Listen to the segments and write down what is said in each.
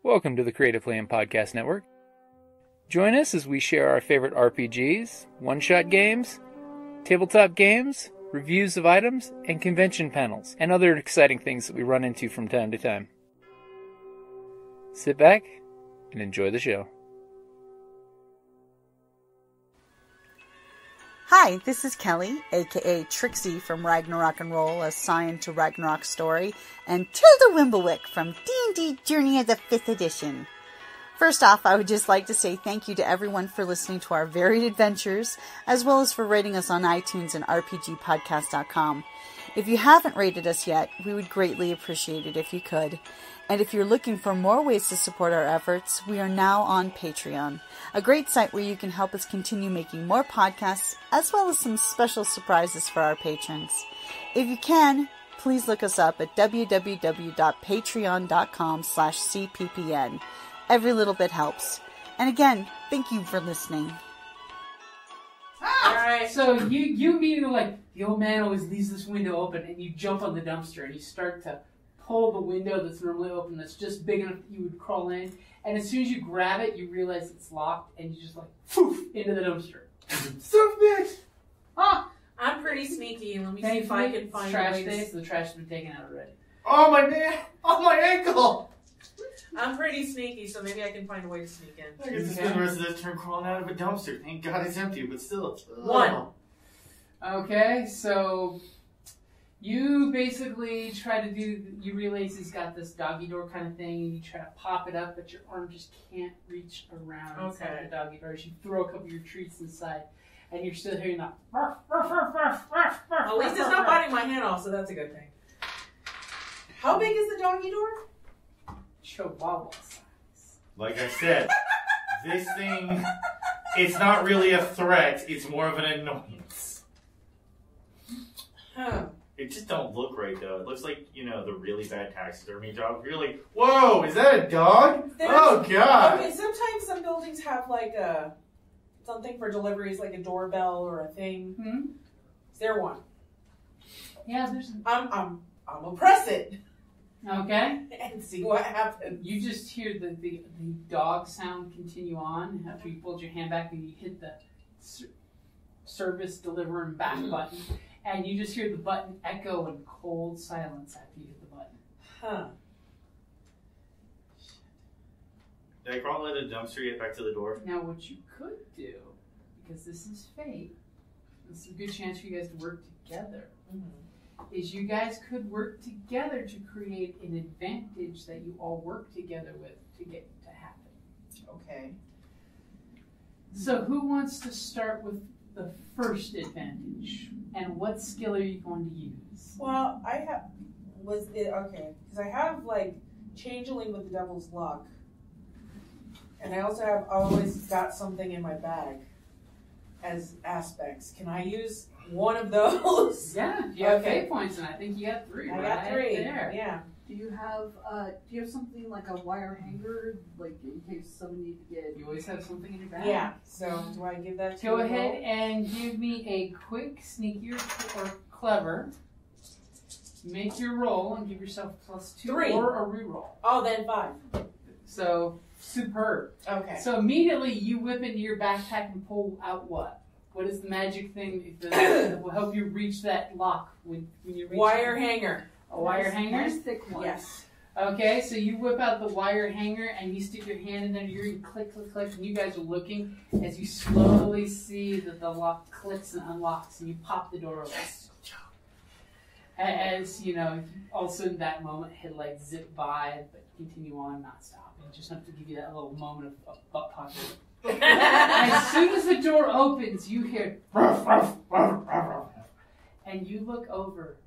Welcome to the Creative Plan Podcast Network. Join us as we share our favorite RPGs, one-shot games, tabletop games, reviews of items, and convention panels, and other exciting things that we run into from time to time. Sit back and enjoy the show. Hi, this is Kelly, aka Trixie from Ragnarok and Roll, a Scion to Ragnarok story, and Tilda Wimblewick from D&D Journey of the 5th Edition. First off, I would just like to say thank you to everyone for listening to our varied adventures, as well as for rating us on iTunes and RPGpodcast.com. If you haven't rated us yet, we would greatly appreciate it if you could. And if you're looking for more ways to support our efforts, we are now on Patreon, a great site where you can help us continue making more podcasts, as well as some special surprises for our patrons. If you can, please look us up at www.patreon.com/cppn. Every little bit helps. And again, thank you for listening. Alright, so you immediately like, the old man always leaves this window open, and you jump on the dumpster and you start to pull the window that's normally open that's just big enough that you would crawl in, and as soon as you grab it, you realize it's locked, and you just like, poof, into the dumpster. So bitch! Ah! I'm pretty sneaky. Let me see if I can find trash ways. days. The trash has been taken out already. Oh my man! Oh my ankle! I'm pretty sneaky, so maybe I can find a way to sneak in. I guess to spend the rest of this turn crawling out of a dumpster. Thank God it's empty, but still. One. Okay, so you basically try to do, you realize he's got this doggy door kind of thing, and you try to pop it up, but your arm just can't reach around inside the doggy door. As you throw a couple of your treats inside, and you're still hearing that. At least it's not biting my hand off, so that's a good thing. How big is the doggy door? Chihuahua size. Like I said, this thing, it's not really a threat, it's more of an annoyance. Huh. It just don't look right, though. It looks like, the really bad taxidermy dog. You're like, whoa, is that a dog? Oh, God. Okay, sometimes some buildings have, like, something for deliveries, like a doorbell or a thing. Hmm? Is there one? Yeah, there's... I'm gonna press it. Okay. And see what happens. You just hear the dog sound continue on after you pulled your hand back and you hit the service deliver and back button. And you just hear the button echo in cold silence after you hit the button. Huh. Did I crawl out of the dumpster get back to the door? Now what you could do, because this is fate, this is a good chance for you guys to work together, is you guys could work together to create an advantage that you all work together with to get to happen. Okay. So who wants to start with the first advantage? And what skill are you going to use? Well, because I have, like, Changeling with the Devil's Luck. And I also have always got something in my bag as aspects. Can I use one of those? Yeah, you have fate points, and I think you got 3. I got 3. There. Yeah. Do you have something like a wire hanger, like in case somebody needs to get? You always have something in your bag. Yeah. So do I give that to you? Go ahead and give me a quick, sneaky, or clever. Make your roll and give yourself +2 3. or a reroll. Oh, then 5. So superb. Okay. So immediately you whip into your backpack and pull out what? What is the magic thing that will help you reach that lock when you reach Wire hanger. A wire hanger? Nice thick one. Yes. Okay, so you whip out the wire hanger and you stick your hand in there, you click, click, click, and you guys are looking as you slowly see that the lock clicks and unlocks and you pop the door open. As, all of a sudden that moment, headlights zip by, but continue on, not stopping. Just have to give you that little moment of butt pocket. As soon as the door opens, you hear ruff, ruff, ruff, ruff, ruff, and you look over.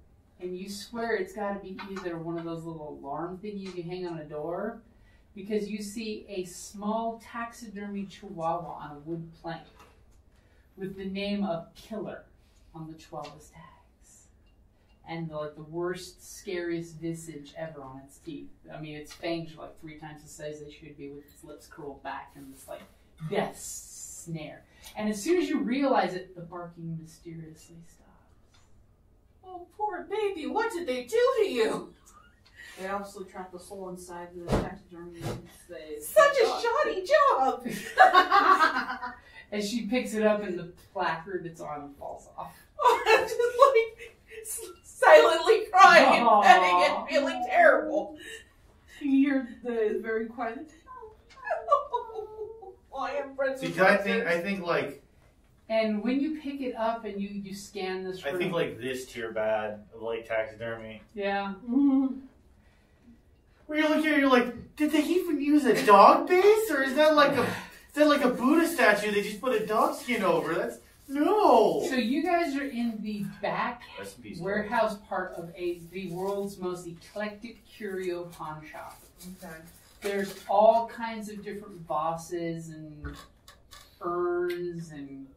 And you swear it's got to be either one of those little alarm thingies you hang on a door, because you see a small taxidermy chihuahua on a wood plank with the name of Killer on the chihuahua's tags. And the worst, scariest visage ever on its teeth. I mean, its fangs are like 3 times the size they should be, with its lips curled back and this death snare. And as soon as you realize it, the barking mysteriously stops. Oh, poor baby, what did they do to you? They obviously trap the soul inside the taxidermy. Such a shoddy job! As she picks it up and the placard that's on it falls off. I'm just like silently crying and petting it, feeling terrible. You hear the very quiet. I am friends with I think like. And when you pick it up and you scan this room. I think like this tier bad of like taxidermy. Yeah. Where you look here, you're like, did they even use a dog base, or is that like a Buddha statue they just put a dog skin over? That's no. So you guys are in the back warehouse part of the world's most eclectic curio pawn shop. Okay. There's all kinds of different bosses and urns and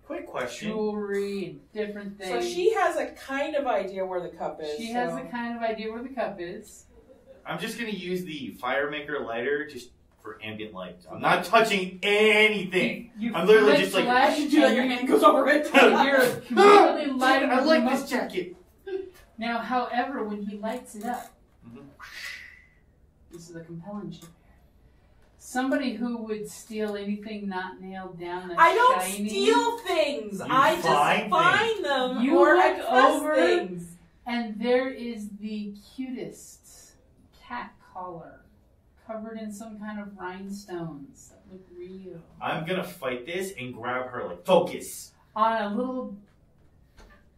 quick question, jewelry and different things. So she has a kind of idea where the cup is. She has a kind of idea where the cup is. I'm just gonna use the Firemaker lighter just for ambient light. I'm not touching anything. I'm literally just like. Your hand goes over it. You're completely lighting I like up. this jacket. Now, however, when he lights it up, this is a compelling chip. Somebody who would steal anything not nailed down that's I don't shiny, steal things. You I just find them You or look I press over things. and there is the cutest cat collar covered in some kind of rhinestones that look real. I'm gonna fight this and grab her like focus. On a little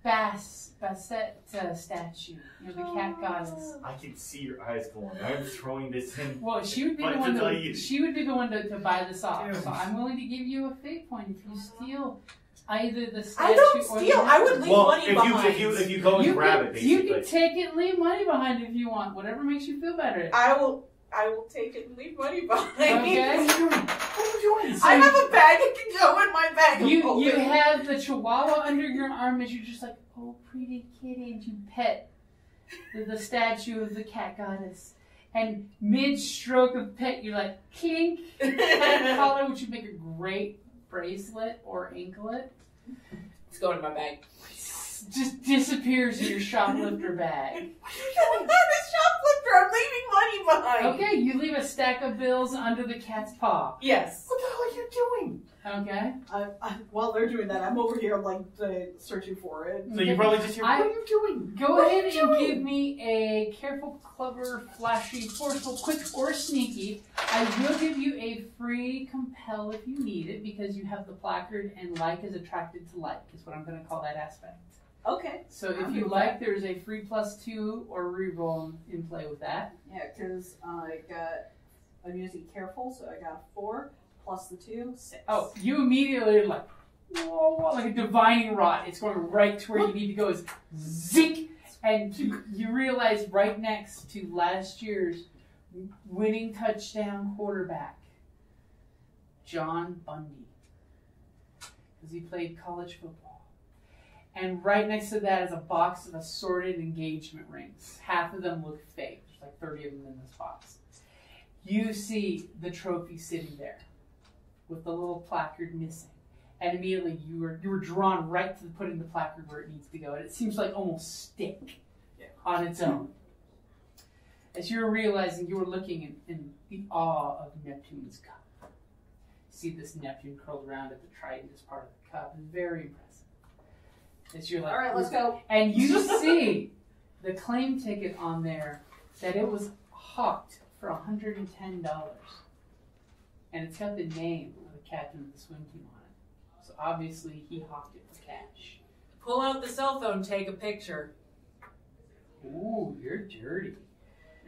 Bassett statue, the cat goddess. I can see your eyes going. I'm throwing this in. Well, she would be the one to buy this off. So I'm willing to give you a fate point if you steal either the statue I don't or steal. the I would leave money behind. If you go and grab it, basically. You can take it and leave money behind if you want. Whatever makes you feel better. I will take it and leave money behind. Okay. What are you doing? I have a bag. It can go in my bag. You have the chihuahua under your arm as you're just like, oh, pretty kitty, and you pet the statue of the cat goddess. And mid-stroke of pet, you're like, clink. Collar, which would make a great bracelet or anklet. It's going in my bag. Just disappears in your shoplifter bag. I'm not a shoplifter. I'm leaving money behind. Okay, you leave a stack of bills under the cat's paw. Yes. What the hell are you doing? Okay. While they're doing that, I'm over here like searching for it. So you probably just hear, what are you doing? Go ahead and give me a careful, clever, flashy, forceful, quick, or sneaky. I will give you a free compel if you need it because you have the placard and like is attracted to like is what I'm going to call that aspect. Okay. So if you like, there's a free +2 or reroll in play with that. Yeah, because I'm using careful, so I got 4 plus the 2, 6. Oh, you immediately are like, whoa, like a divining rod. It's going right to where you need to go. Is zink, and you realize right next to last year's winning touchdown quarterback, John Bundy, because he played college football. And right next to that is a box of assorted engagement rings. Half of them look fake. There's like 30 of them in this box. You see the trophy sitting there with the little placard missing. And immediately you were drawn right to putting the placard where it needs to go. And it seems like almost stick on its own. As you were realizing, you were looking in the awe of Neptune's cup. You see this Neptune curled around at the trident as part of the cup. It's very impressive. As you're like, all right, let's go. And you see the claim ticket on there that it was hawked for $110. And it's got the name of the captain of the swim team on it. So obviously he hawked it for cash. Pull out the cell phone, take a picture. Ooh, you're dirty.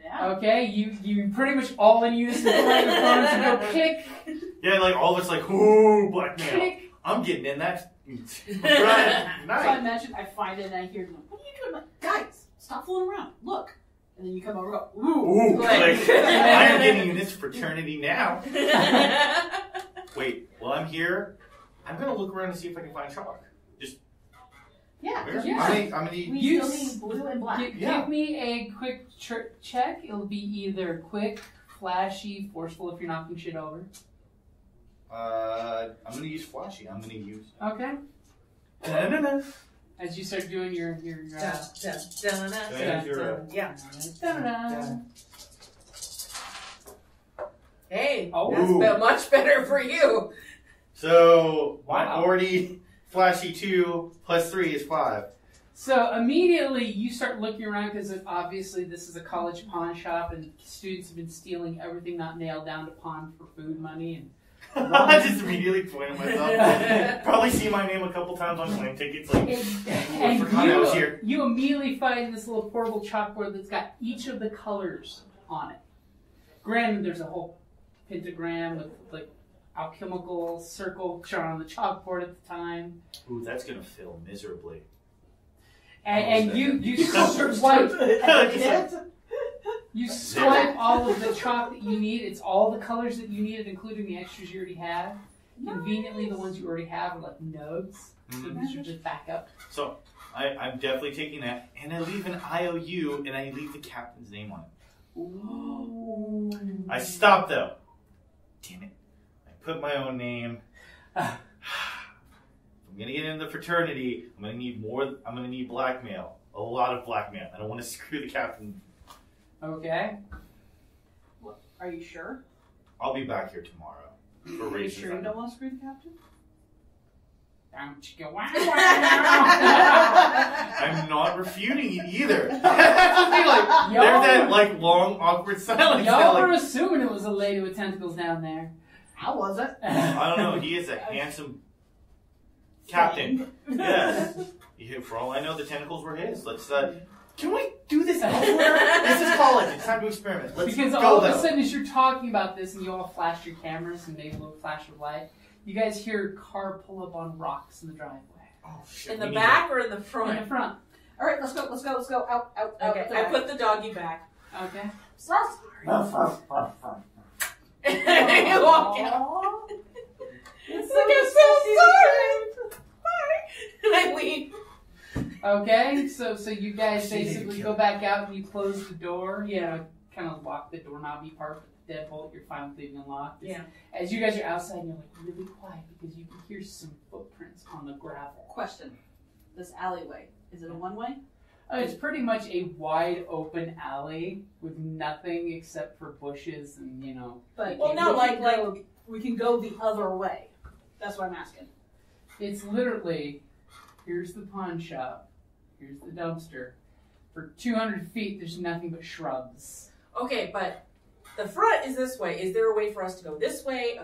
Yeah. Okay, you pretty much all in use the phones to go click. Yeah, like all of it's like, ooh, blackmail. Click. I'm getting in that. So I Nice. imagine I find it and I hear them, what are you doing? I'm like, guys, stop fooling around. Look. And then you come over and go, ooh. Ooh, like, I am getting in this fraternity now. Wait, while I'm here, I'm going to look around and see if I can find chalk. Just, Yeah. where? Yeah. I'm gonna need... We You still need blue and black. Give me a quick check. It'll be either quick, flashy, forceful if you're knocking shit over. I'm going to use flashy. I'm going to use... Okay. Da-da-da-da. As you start doing your Dun, dun, dun, dun, Can I use your, Yeah. Da-da-da. Hey, Oh. that's much better for you. So, my Wow. already flashy 2 plus 3 is 5. So immediately you start looking around because obviously this is a college pawn shop and students have been stealing everything not nailed down to pawn for food money. And I just immediately pointed myself. Probably see my name a couple times on plane tickets. Like, and forgot I was here. you immediately find this little portable chalkboard that's got each of the colors on it. Granted, there's a whole pentagram with like alchemical circle drawn on the chalkboard at the time. Ooh, that's gonna fill miserably. And you swipe all of the chalk that you need. It's all the colors that you needed, including the extras you already have. Conveniently, the ones you already have are like nodes. So these are just backup. So, I'm definitely taking that, and I leave an IOU, and I leave the captain's name on it. Ooh. I stop though. Damn it! I put my own name. I'm gonna get into the fraternity. I'm gonna need more. I'm gonna need blackmail. A lot of blackmail. I don't want to screw the captain. Okay. Are you sure? I'll be back here tomorrow for Are you reasons. sure you don't want to screw the captain? Don't you go wow. I'm not refuting it either. That's the thing, like, there's that like long awkward silence. Y'all that, were like, assuming it was a lady with tentacles down there. How was it? I don't know. He is a handsome captain. Yes. Yeah, for all I know, the tentacles were his. Let's. Can we do this elsewhere? This is college. It's time to experiment. Let's Because go all of though. a sudden, as you're talking about this, and you all flash your cameras and make a little flash of light, you guys hear a car pull up on rocks in the driveway. Oh shit. In the we back or in the In front? the front. All right, let's go. Out. Okay, I put the doggy back. Okay. You walk out. It's Like, I'm so sorry. Bye. And I leave. Okay, so you guys basically go back out and you close the door. You know, kind of lock the doorknobby part with the deadbolt. You're fine with leaving unlocked. Yeah. As you guys are outside, you're like really quiet because you can hear some footprints on the gravel. Question: this alleyway, is it a one-way? It's pretty much a wide open alley with nothing except for bushes and, you know. But Well, no, we can go the other way. That's what I'm asking. It's literally, here's the pawn shop, here's the dumpster. For 200 feet, there's nothing but shrubs. Okay, but the front is this way. Is there a way for us to go this way,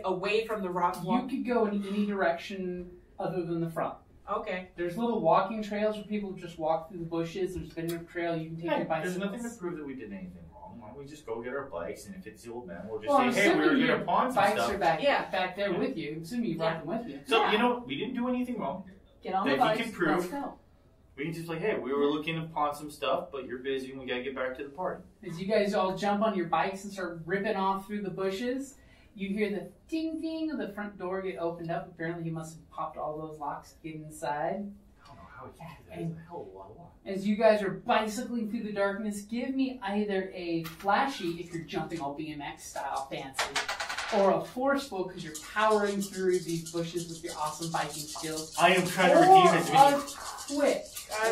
away from the rock You wall? could go in any direction other than the front. Okay. There's little walking trails where people just walk through the bushes. There's been a trail you can take your There's bicycles. nothing to prove that we did anything wrong. Why don't we just go get our bikes, and if it's the old man, we'll just Well, I'm say, hey, we were assuming going your to pawn some bikes stuff. are back there Yeah. with you. I'm assuming you brought them with you. So, Yeah. you know, we didn't do anything wrong. Get on That the he bike. can prove. Let's go. We can just like, hey, we were looking to pawn some stuff, but you're busy and we got to get back to the party. As you guys all jump on your bikes and start ripping off through the bushes, you hear the ding ding of the front door get opened up. Apparently he must have popped all those locks to get inside. I don't know how he can do that. And- It's a hell of a lot of luck. As you guys are bicycling through the darkness, give me either a flashy, if you're jumping all BMX style fancy, or a forceful because you're powering through these bushes with your awesome biking skills. I am trying to Or redeem as many. a quick.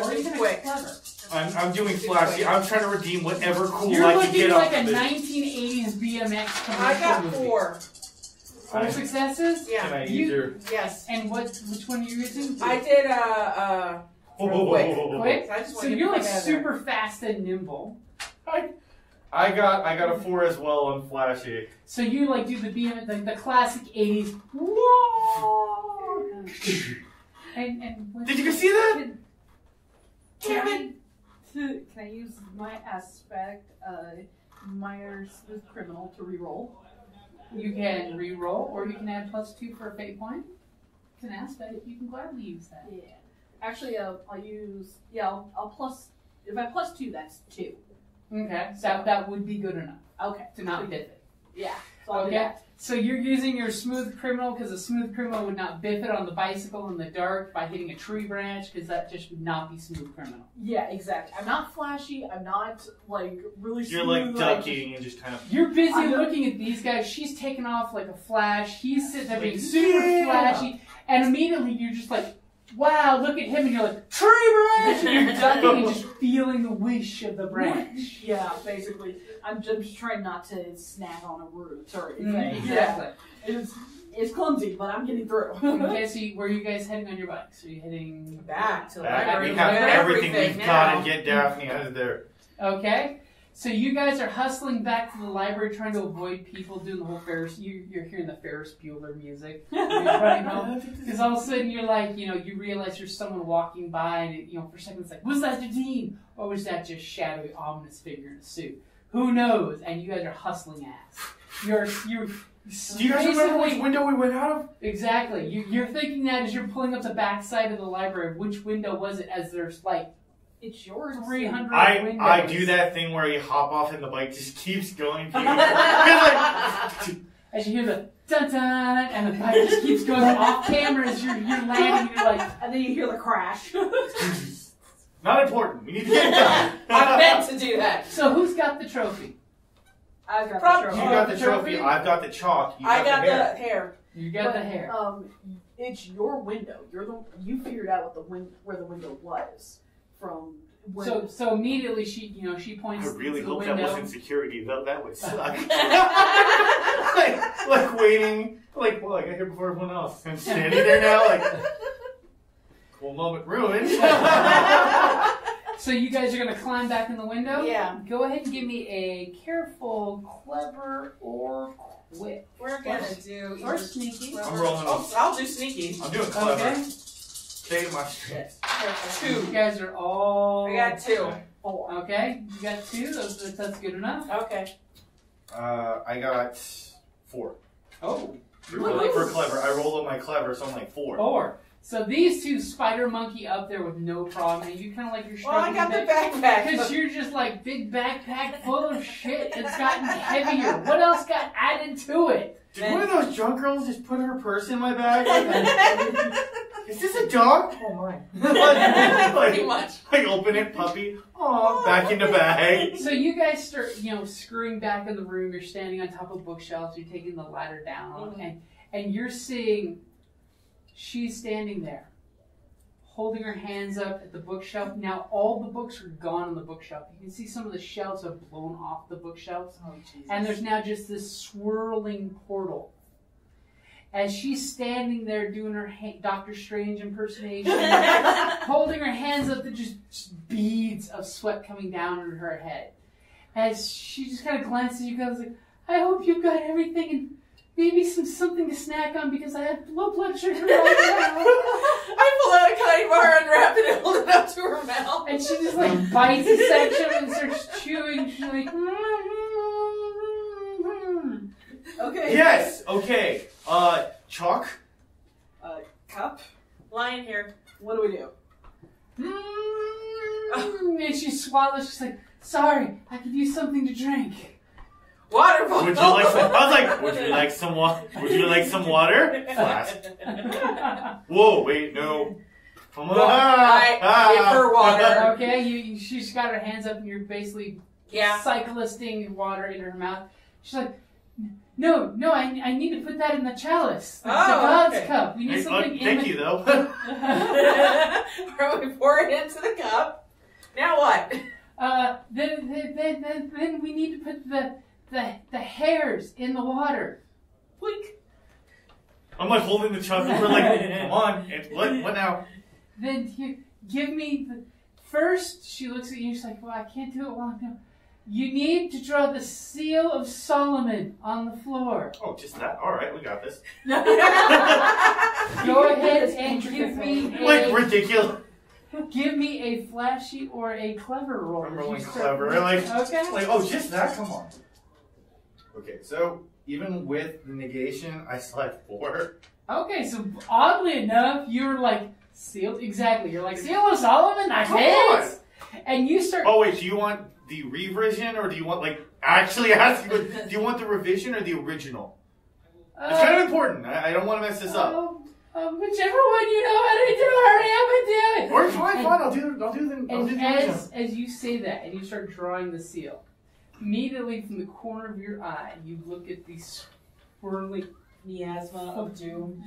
Or even a quick. clever. I'm doing flashy. I'm trying to redeem whatever cool You're I can looking get like off a of it. 1980s BMX commercial I got movie. 4. 4 successes? Yeah. Can I You- use your... Yes. And which one are you using? I did Quick. I just So wanna get you're like the fuck out of there. super fast and nimble. I got a 4 as well on flashy. So you like do the BMX, like the classic 80s. Whoa! And what- Did you guys see that? Can I use my aspect, Myers Smooth Criminal, to reroll? You can re-roll, or you can add +2 for a fate point. It's an aspect. You can gladly use that. Yeah. Actually, I'll use. Yeah, I'll plus. If I +2, that's 2. Okay, so that would be good enough Okay. to not biff it. Yeah. So I'll do Okay, that. so you're using your smooth criminal because a smooth criminal would not biff it on the bicycle in the dark by hitting a tree branch because that just would not be smooth criminal. Yeah, exactly. I'm not flashy. I'm not like really. You're smooth, like ducking and just kind of... You're busy I know. looking at these guys. She's taking off like a flash. He's sitting there being Like, super yeah. flashy, and immediately you're just like, wow, look at him, and you're like, tree branch! And you're ducking and just feeling the wish of the branch. Yeah, basically. I'm just trying not to snap on a root or anything. Exactly. It's clumsy, but I'm getting through. Okay, so where are you guys heading on your bikes? Are you heading Back to the Back. library. We have everything we've now. got to get Daphne out of there. Okay, so you guys are hustling back to the library, trying to avoid people doing the whole Ferris. You're hearing the Ferris Bueller music. You're running home because all of a sudden you're like, you realize there's someone walking by, and for a second it's like, was that the dean, or was that just shadowy, ominous figure in a suit? Who knows? And you guys are hustling ass. You're Do you guys remember which window we went out of? Exactly. You're thinking that as you're pulling up the back side of the library, which window was it? As there's like. It's yours. 300 windows. I do that thing where you hop off and the bike just keeps going. As you hear the dun dun, and the bike just keeps going off camera as you're landing, you're like, and then you hear the crash. Not important. We need to get it done. I meant to do that. So who's got the trophy? I've got Probably. the You trophy. got the trophy. I've got the chalk. You I got the hair. the hair. You got the hair. It's your window. You figured out where the window was from. When So immediately she points. I really to the hope window. that wasn't security. That would suck. like waiting. Like, well, I got here before everyone else. I'm standing there now. Like, cool moment ruined. So you guys are gonna climb back in the window. Yeah. Go ahead and give me a careful, clever, or quick. We're gonna do Or sneaky. I'm rolling on. I'll do sneaky. I'm doing clever. Okay. Save my strength. You guys are all. I got 2. 4. Okay, you got 2. That's good enough. Okay. I got 4. Oh. For clever. I rolled on my clever, so I'm like 4. 4. So these two spider monkey up there with no problem, and you kind of like you're Well, I struggling got the because backpack. you're just like big backpack full of shit. It's gotten heavier. What else got added to it? Did one of those drunk girls just put her purse in my bag? Is this a dog? Oh my. Pretty much. I open it, puppy. Aw, back in the bag. So you guys start, screwing back in the room. You're standing on top of bookshelves. You're taking the ladder down, and you're seeing she's standing there, holding her hands up at the bookshelf. Now all the books are gone on the bookshelf. You can see some of the shelves have blown off the bookshelves, and there's now just this swirling portal. As she's standing there doing her Doctor Strange impersonation, holding her hands up, there's just beads of sweat coming down on her head. As she just kind of glances at you guys like, I hope you've got everything and maybe something to snack on because I have low blood sugar right now. I pull out a candy bar, unwrap it, and hold it up to her mouth. And she just like bites a section and starts chewing. She's like, Okay. Yes, okay. Chalk? Cup. Lion hair. What do we do? and she swallows. She's like, sorry, I could use something to drink. Water bottle. Would you like some? I was like, would you like some water? Would you like some water? Flask. Whoa, wait, no. Come on. I give her water. Okay, she's got her hands up and you're basically cyclisting water into her mouth. She's like, no, I need to put that in the chalice. The God's cup. We need something in Thank you, though. We pour it into the cup. Now what? Then we need to put the hairs in the water. Blink. I'm like holding the chocolate. We're like, come on. What now? Then you give me the first. She looks at you. She's like, well, I can't do it while I'm doing. You need to draw the seal of Solomon on the floor. Oh, just that? All right, we got this. Go ahead and give me Like ridiculous. Give me a flashy or a clever roll. I'm rolling clever. Like, oh, just that? Come on. Okay, so even with the negation, I still had 4. Okay, so oddly enough, you're like sealed. Exactly, you're like seal of Solomon. I hit. And you start. Oh wait, do you want the revision or do you want actually ask you? Do you want the revision or the original? It's kind of important. I don't want to mess this up. Whichever one you know how to do, hurry up and do it. Or fine. I'll do the original. As you say that and you start drawing the seal, immediately from the corner of your eye, you look at the swirling Miasma of doom.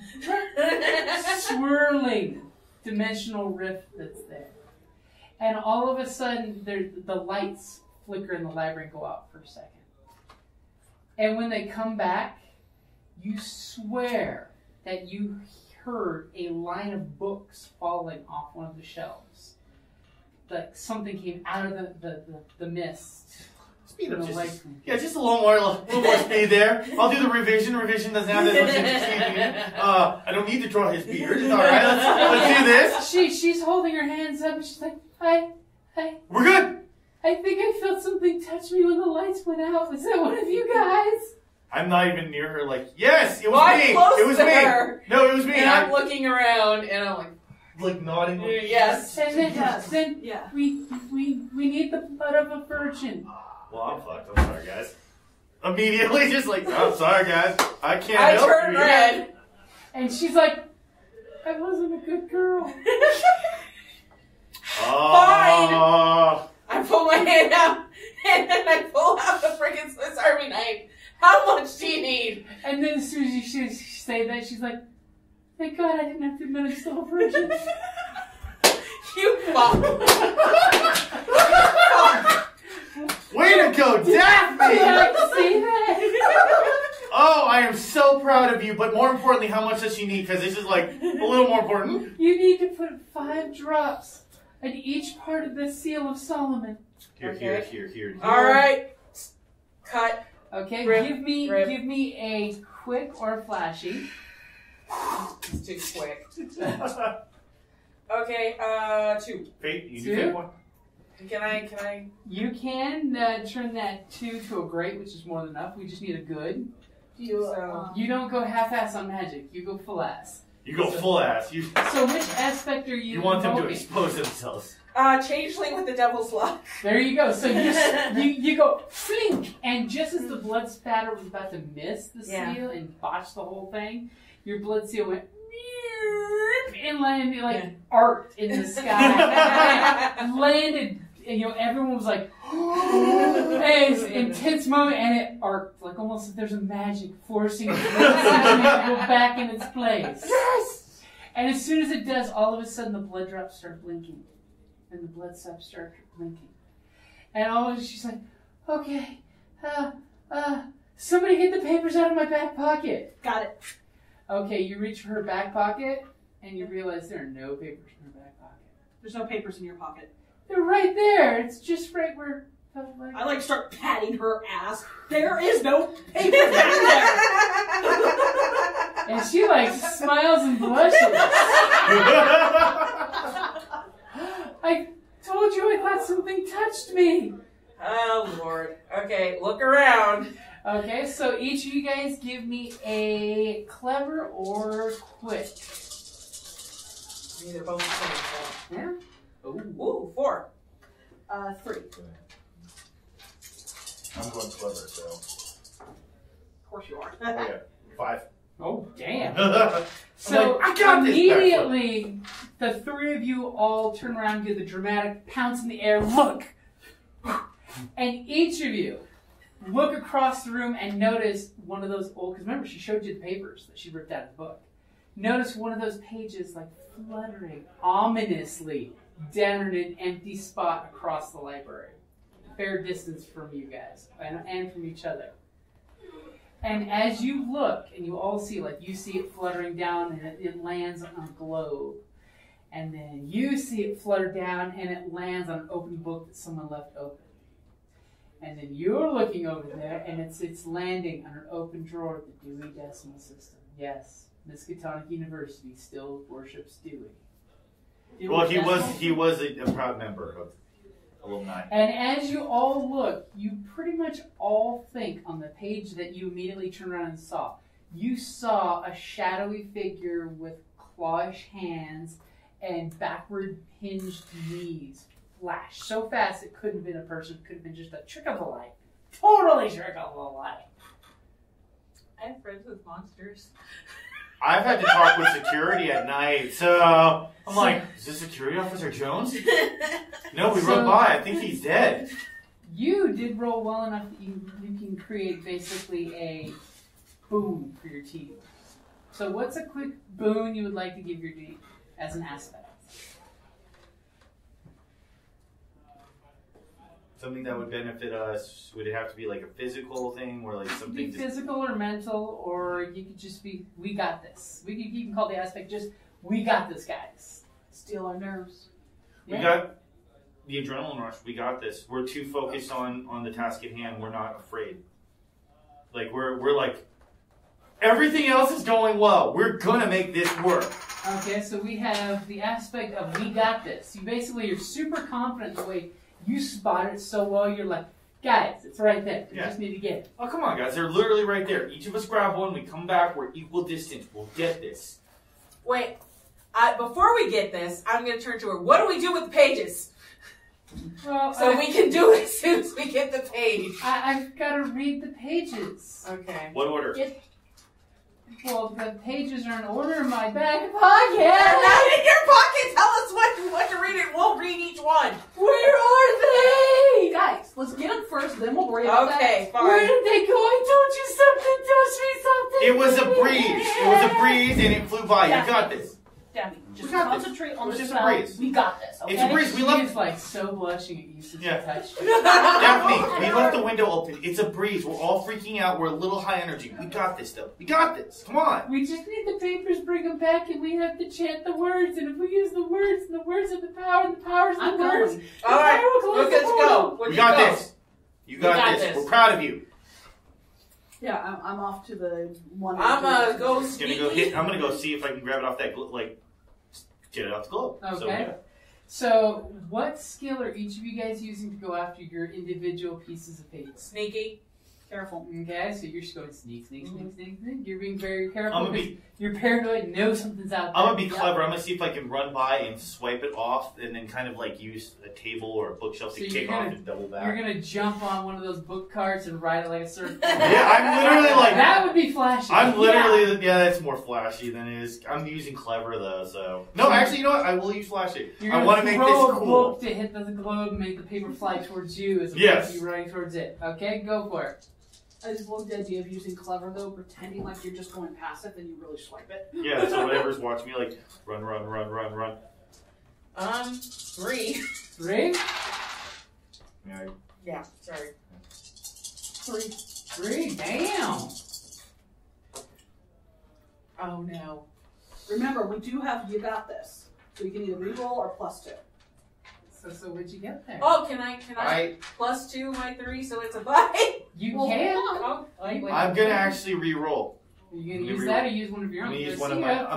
swirling dimensional rift that's there. And all of a sudden, the lights flicker in the library and go out for a second. And when they come back, you swear that you heard a line of books falling off one of the shelves. Like something came out of the mist. Speed up just a little more speed there. I'll do the revision. Revision doesn't have that much interesting. I don't need to draw his beard. It's all right. Let's do this. She's holding her hands up and she's like, "Hi. We're good. I think I felt something touch me when the lights went out. Was that one of you guys?" I'm not even near her. Like, yes, it was I'm me. close It was to me. her. No, it was me. And I'm looking around and I'm like nodding. yes. And then we need the blood of a virgin. Well, I'm fucked. I'm sorry, guys. Immediately, just like, I'm sorry, guys. I can't I help turned you. red. And she's like, "I wasn't a good girl." Fine. I pull my hand out and then I pull out the freaking Swiss Army knife. How much do you need? And then as soon as she say that, she's like, "Thank God I didn't have to admit I'm still a virgin." You fuck. Way to go, Daphne! I like to see that. Oh, I am so proud of you, but more importantly, how much does she need? Because this is like a little more important. You need to put 5 drops at each part of the seal of Solomon. Here. All right. Cut. Okay, Rip. give me a quick or a flashy. It's too quick. Okay, 2. Fate, you 2? do take one. Can I? You can turn that 2 to a great, which is more than enough. We just need a good. You don't go half-ass on magic. You go full-ass. You go full ass. So which aspect are you You want them to invoking? expose themselves. Changeling with the devil's luck. There you go. So you go flink, and just as the blood spatter was about to miss the seal and botch the whole thing, your blood seal went and landed like art in the sky. And landed, and everyone was like, hey, it's an intense moment, and it arced like almost if there's a magic forcing it to go back in its place. Yes. And as soon as it does, all of a sudden the blood drops start blinking. And the blood stops start blinking. And all of a sudden she's like, "Okay, somebody get the papers out of my back pocket." Got it. Okay, you reach for her back pocket, and you realize there are no papers in her back pocket. There's no papers in your pocket. They're right there. It's just right where... I start patting her ass. There is no papers in there. And she smiles and blushes. I told you I thought something touched me. Oh, Lord. Okay, look around. Okay, so each of you guys give me a clever or quick. They're both the same, Yeah? so. Ooh, 4. 3. I'm going clever, so. Of course you are. Oh, yeah. 5. Oh, damn. So I got this. immediately, the 3 of you all turn around and do the dramatic pounce in the air, look! And each of you look across the room and notice one of those old, because remember, she showed you the papers that she ripped out of the book. Notice one of those pages fluttering ominously down in an empty spot across the library. A fair distance from you guys and from each other. And as you look, and you all see, you see it fluttering down, and it lands on a globe. And then you see it flutter down, and it lands on an open book that someone left open. And then you're looking over there, and it's landing on an open drawer of the Dewey Decimal System. Yes, Miskatonic University still worships Dewey. Well, he was a proud member of alumni. And as you all look, you pretty much all think on the page that you immediately turned around and saw. You saw a shadowy figure with clawish hands and backward hinged knees flash so fast it couldn't have been a person, it could have been just a trick of the light. Totally trick of the light. I'm friends with monsters. I've had to talk with security at night, so I'm like, is this Security Officer Jones? No, we rode by. I think he's dead. You did roll well enough that you can create basically a boon for your team. So what's a quick boon you would like to give your team as an aspect? Something that would benefit us, would it have to be like a physical thing or like something? Be physical or mental, or you could just be, we got this. We could even call the aspect just, we got this, guys. Steal our nerves. We got the adrenaline rush. We got this. We're too focused on the task at hand. We're not afraid. Like, we're like, everything else is going well. We're going to make this work. Okay, so we have the aspect of we got this. You basically, you're super confident the way you spot it so well, you're like, guys, it's right there. We just need to get it. Oh, come on, guys. They're literally right there. Each of us grab one. We come back. We're equal distance. We'll get this. Wait, before we get this, I'm going to turn to her. What do we do with the pages? Well, So we can do it as soon as we get the page. I've got to read the pages. Okay. What order? Well, the pages are in order in my back They're pocket. not in your pocket. Tell us what to read and we'll read each one. Where are they? Guys, let's get them first, then we'll worry about Okay, that. Where fine. did they go? I told you something. Touch me something. It was a breeze. It was a breeze and it flew by. You got this. Daphne, just We got this. concentrate on It was the just a spell. breeze. We got this, okay? It's a breeze. We left. She's like so blushing at you since you touched her. Daphne, we left the window open. It's a breeze. We're all freaking out. We're a little high energy. We got this, though. We got this. Come on. We just need the papers, bring them back, and we have to chant the words. And if we use the words, and the words have the power, and the power's the I'm words. going. All right, Let's let's go. We got this. You got this. We're proud of you. Yeah, I'm off to the one. I'm going to go I'm gonna go see if I can grab it off that get it off the globe. Okay. So, what skill are each of you guys using to go after your individual pieces of paper? Sneaky. Careful. Okay, so you're just going sneak. You're being very careful. I'm gonna be. You're paranoid and know something's out there. I'm gonna be clever. I'm gonna see if I can run by and swipe it off, and then kind of like use a table or a bookshelf to kick off and double back. You're gonna jump on one of those book carts and ride it like a surf. Yeah, I'm literally like that would be flashy. I'm literally that's more flashy than it is. I'm using clever though, so no. Actually, you know what? I will use flashy. I want to make this throw a cool. book to hit the globe and make the paper fly towards you as opposed to you running towards it. Okay, go for it. I just love the idea of using clever though, pretending like you're just going past it, then you really swipe it. Yeah, so whatever's watching me, like run. 3. 3? Yeah, sorry. 3. Damn. Oh no. Remember, we do have you got this, so you can either reroll or +2. So what'd you get there? Oh, can I +2 my 3 so it's a 5? You Well, can. Oh, I'm gonna actually re-roll. You gonna use that or use one of your own? I'm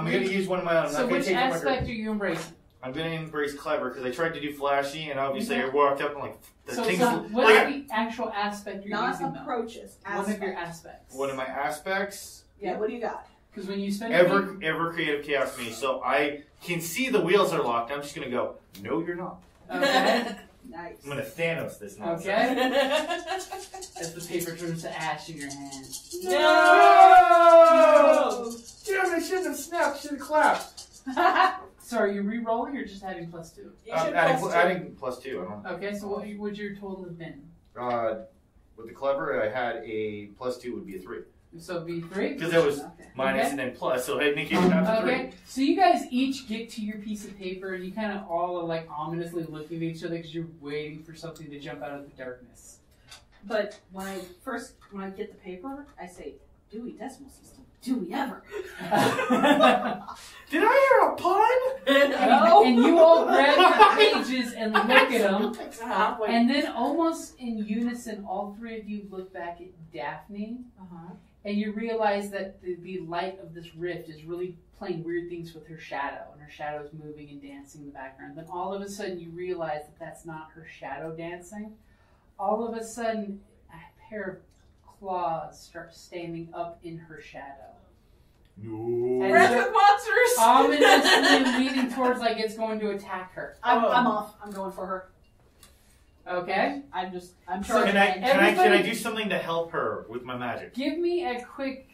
gonna use one of my own. I'm So not gonna which take aspect are you embracing? I'm gonna embrace clever because I tried to do flashy and obviously I walked up and like the So things. what's the actual aspect you're Not using? approaches. One of your aspects. One of my aspects. Yeah, what do you got? Because when you spend Ever creative chaos me, so I can see the wheels are locked. I'm just gonna go. No, you're not. Okay. Nice. I'm gonna Thanos this nonsense. Okay. As the paper turns to ash in your hand. No! Damn! I should have snapped. Should have clapped. So are you re-rolling or just adding +2? Adding +2. I don't. Okay, so what would your total have been? With the clever, I had a +2 would be a 3. So it'd be 3? Because that was minus and then plus, so I'd make it down to 3. Okay, so you guys each get to your piece of paper and you kind of all are like ominously looking at each other because you're waiting for something to jump out of the darkness. But when I get the paper, I say, Dewey Decimal System. Do we ever? Did I hear a pun? And you all grab your pages and look at them. And then almost in unison, all 3 of you look back at Daphne. And you realize that the light of this rift is really playing weird things with her shadow. And her shadow is moving and dancing in the background. Then all of a sudden you realize that that's not her shadow dancing. All of a sudden a pair of claws start standing up in her shadow. No. Friends with monsters! Ominously leading towards like it's going to attack her. I'm off. I'm going for her. Okay. I'm So charging. can I do something to help her with my magic? Give me a quick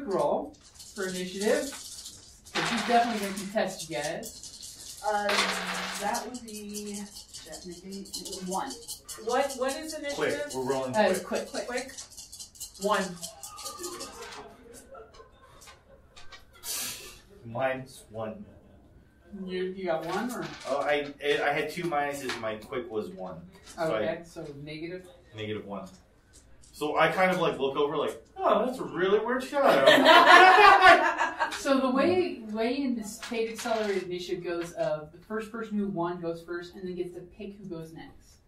roll for initiative. Because she's definitely going to contest you guys. That would be definitely 1. What is initiative? Quick, we're rolling quick. Quick. 1. Mine's 1. You got one or? Oh, I had 2 minuses. My quick was 1. So Okay, so negative. Negative 1. So I kind of like look over like, oh, that's a really weird shadow. So the way in this Fate Accelerated initiative goes of the first person who won goes first and then gets to pick who goes next.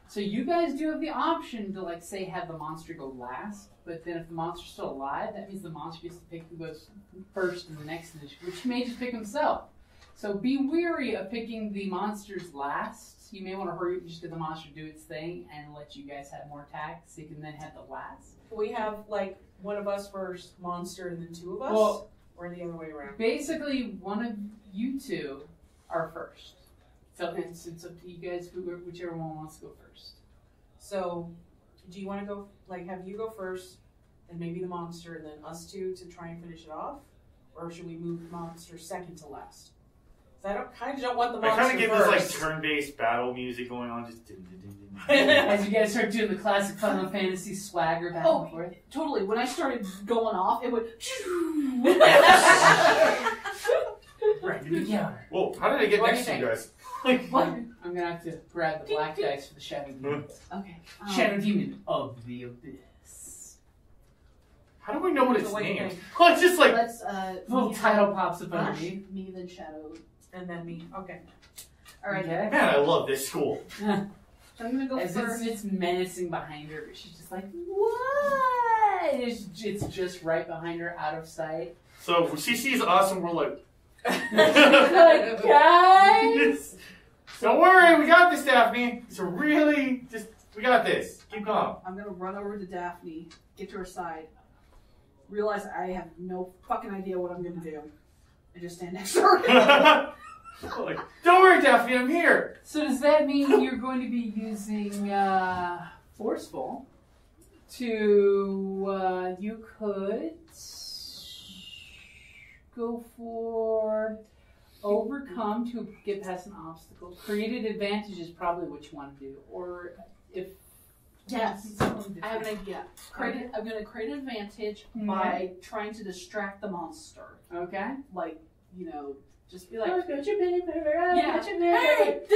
So you guys do have the option to like say have the monster go last, but then if the monster's still alive, that means the monster gets to pick who goes first in the next initiative, which he may just pick himself. So be wary of picking the monsters last. You may want to hurry up and just let the monster do its thing and let you guys have more attacks so you can then have the last. We have like one of us first monster and then 2 of us? Well, or the other way around? Basically, one of you 2 are first. So it's up to you guys, whichever one wants to go first. So, do you want to go, like, have you go first, and maybe the monster, and then us 2 to try and finish it off? Or should we move the monster second to last? I kind of don't want the monster I kind of get first. this like turn-based battle music going on, just. As you guys start doing the classic Final Fantasy swagger back and forth. Totally. When I started going off, it would. Right in the counter. Whoa! How did I get What do next you to you guys? What? I'm gonna have to grab the black dice for the Shadow Demon. Okay. Shadow Demon of the Abyss. How do we know what it's Wait, named? wait. Oh, it's just like. Let's Little me, title pops up underneath. Me then Shadow. And then me. Okay. All right. Okay. Man, I love this school. I'm gonna go As first. it's menacing behind her, but she's just like, what? It's just right behind her, out of sight. So she sees us and we're like, Like, guys! don't worry, we got this, Daphne. It's a really, we got this. Keep calm. I'm gonna run over to Daphne, get to her side, realize I have no fucking idea what I'm gonna do, and just stand next to her. Like, don't worry, Daphne, I'm here. So does that mean you're going to be using Forceful to, you could go for Overcome to get past an obstacle. Created Advantage is probably what you want to do. Or if... Yes, something I have an different. idea. I'm gonna create an advantage by trying to distract the monster. Okay. Like, you know, just be like, Yeah. hey, this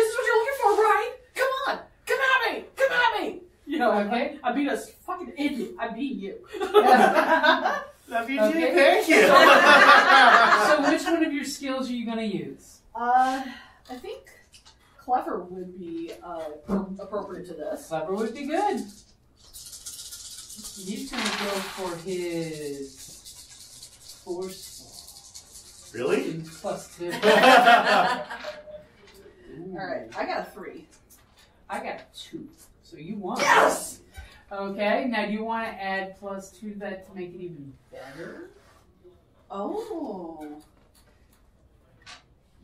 is what you're looking for, right? Come on, come at me, come at me. You know, Okay. I beat us fucking idiot. I beat you. Love you, Okay. too. Thank you. So which one of your skills are you going to use? I think clever would be appropriate to this. Clever would be good. He's going to go for his Forceful. Really? +2. Alright, I got a 3. I got a 2. So you won. Yes! Okay, now do you want to add +2 to that to make it even better? Oh.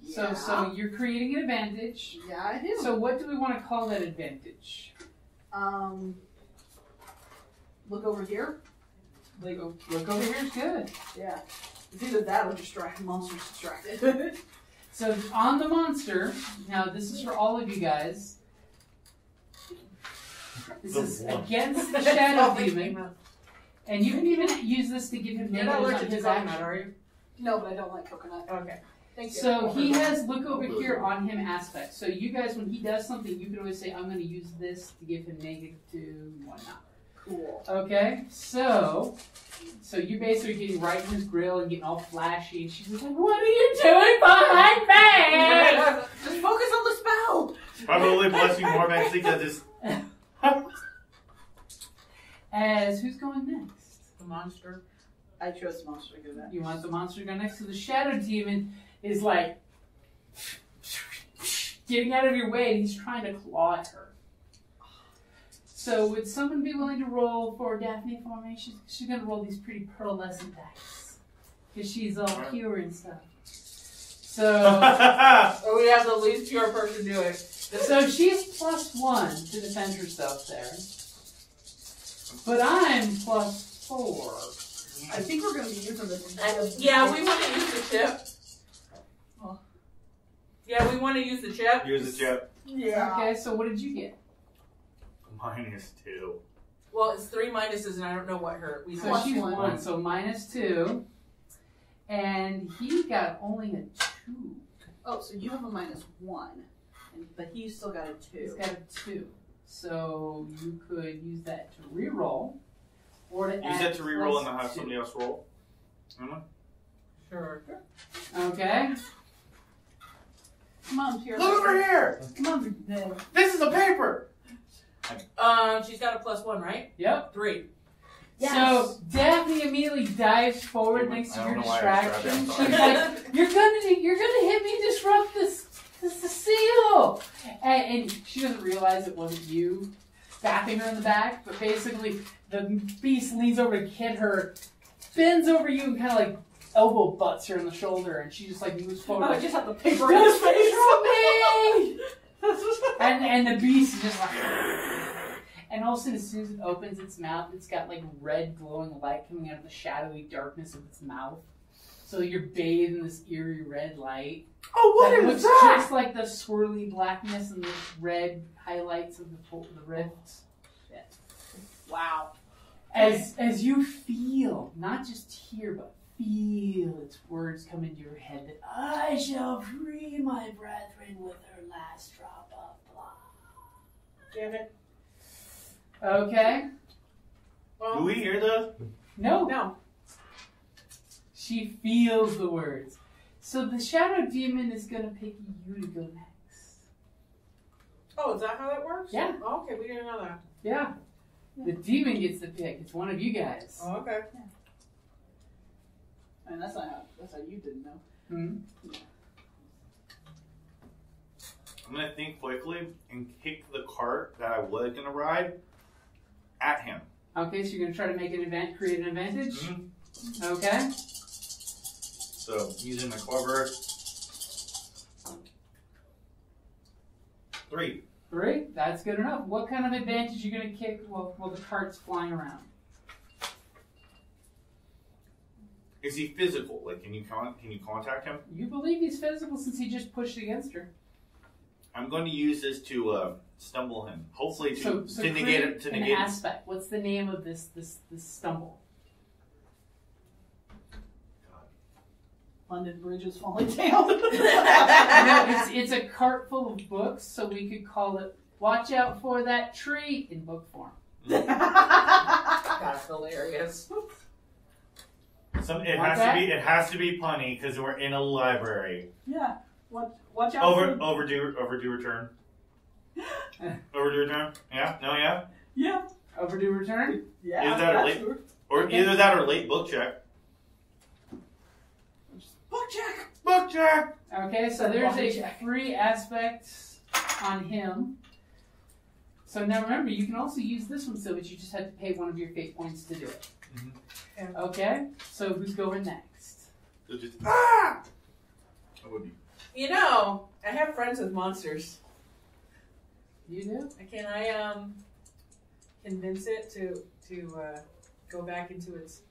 So you're creating an advantage. Yeah, I do. So what do we want to call that advantage? Look over here. Like, look over here is good. Yeah. It's either that or distract the monster's distracted. So on the monster, now this is for all of you guys. This is against the Shadow Demon. And you can even use this to give him You're not negatives on allergic to his coconut, action. are you? No, but I don't like coconut. Okay. Thank you. So he has look over here on him aspect. So you guys, when he does something, you can always say, I'm going to use this to give him -2, whatnot. Cool. Okay, so you're basically getting right in his grill and getting all flashy, and she's like, what are you doing behind me? Just focus on the spell! Probably blushing more mentally because it's. As who's going next? The monster. I chose the monster to go next. You want the monster to go next? So the Shadow Demon is like getting out of your way, and he's trying to claw at her. So would someone be willing to roll for Daphne for me? She's going to roll these pretty pearlescent dice. Because she's all pure and stuff. So Or we have the least pure person do it. so she's +1 to defend herself there. But I'm +4. I think we're going to be using this. Yeah, we want to use the chip. Yeah, we want to use the chip. Use the chip. Yeah. Okay, so what did you get? -2. Well, it's 3 minuses, and I don't know what her. We So Plus she's one. 1, so -2. And he got only a 2. Oh, so you have a -1, but he's still got a 2. He's got a 2. So you could use that to re-roll. Or to Use that to re-roll and then have somebody else roll. Emma? Sure. Okay. Come on, Pierre. Look over here! Come on. This is a paper! She's got a +1, right? Yep. 3. Yes. So Daphne immediately dives forward thanks to your distraction. She's like, "You're gonna hit me, disrupt this the seal," and she doesn't realize it wasn't you stabbing her in the back. But basically, the beast leans over to hit her, bends over you, and kind of like elbow butts her in the shoulder, and she just like moves forward. I just have the paper "Don't in his face. disrupt me!" and the beast is just like. And all of a sudden, as soon as it opens its mouth, it's got like red glowing light coming out of the shadowy darkness of its mouth. So you're bathed in this eerie red light. Oh, what that is looks that? just like the swirly blackness and the red highlights of the rifts. Yeah. Wow. As you feel, not just hear, but feel its words come into your head that I shall free my brethren with her last drop of blood. Damn it. Okay. Well, Do we hear those? No. no. She feels the words. So the shadow demon is going to pick you to go next. Oh, is that how that works? Yeah. Oh, okay, we didn't know that. Yeah. The demon gets to pick. It's one of you guys. Oh, okay. And that's how you didn't know. Hmm? I'm going to think quickly and kick the cart that I was going to ride at him. Okay, so you're going to try to make an event, create an advantage? Mm-hmm. Okay. So, using my clever. 3. 3? That's good enough. What kind of advantage are you going to kick while the cart's flying around? Is he physical? Like, can you contact him? You believe he's physical since he just pushed against her. I'm going to use this to stumble him. Hopefully to negate it. To negate an aspect. What's the name of this stumble? London Bridge is falling down. No, it's a cart full of books, so we could call it "Watch Out for That Tree" in book form. That's hilarious. It has to be punny because we're in a library. Yeah. Watch out for... Overdue return. Overdue return? Yeah? No, yeah? Yeah. Overdue return? Yeah. Either that or late, either that or late book check. Book check! Book check! Okay, so there's a free aspect on him. So now remember, you can also use this one, but you just have to pay one of your fate points to do it. Mm-hmm. Okay, so who's going next? So just, that would be. You know, I have friends with monsters. You do? Can I convince it to go back into its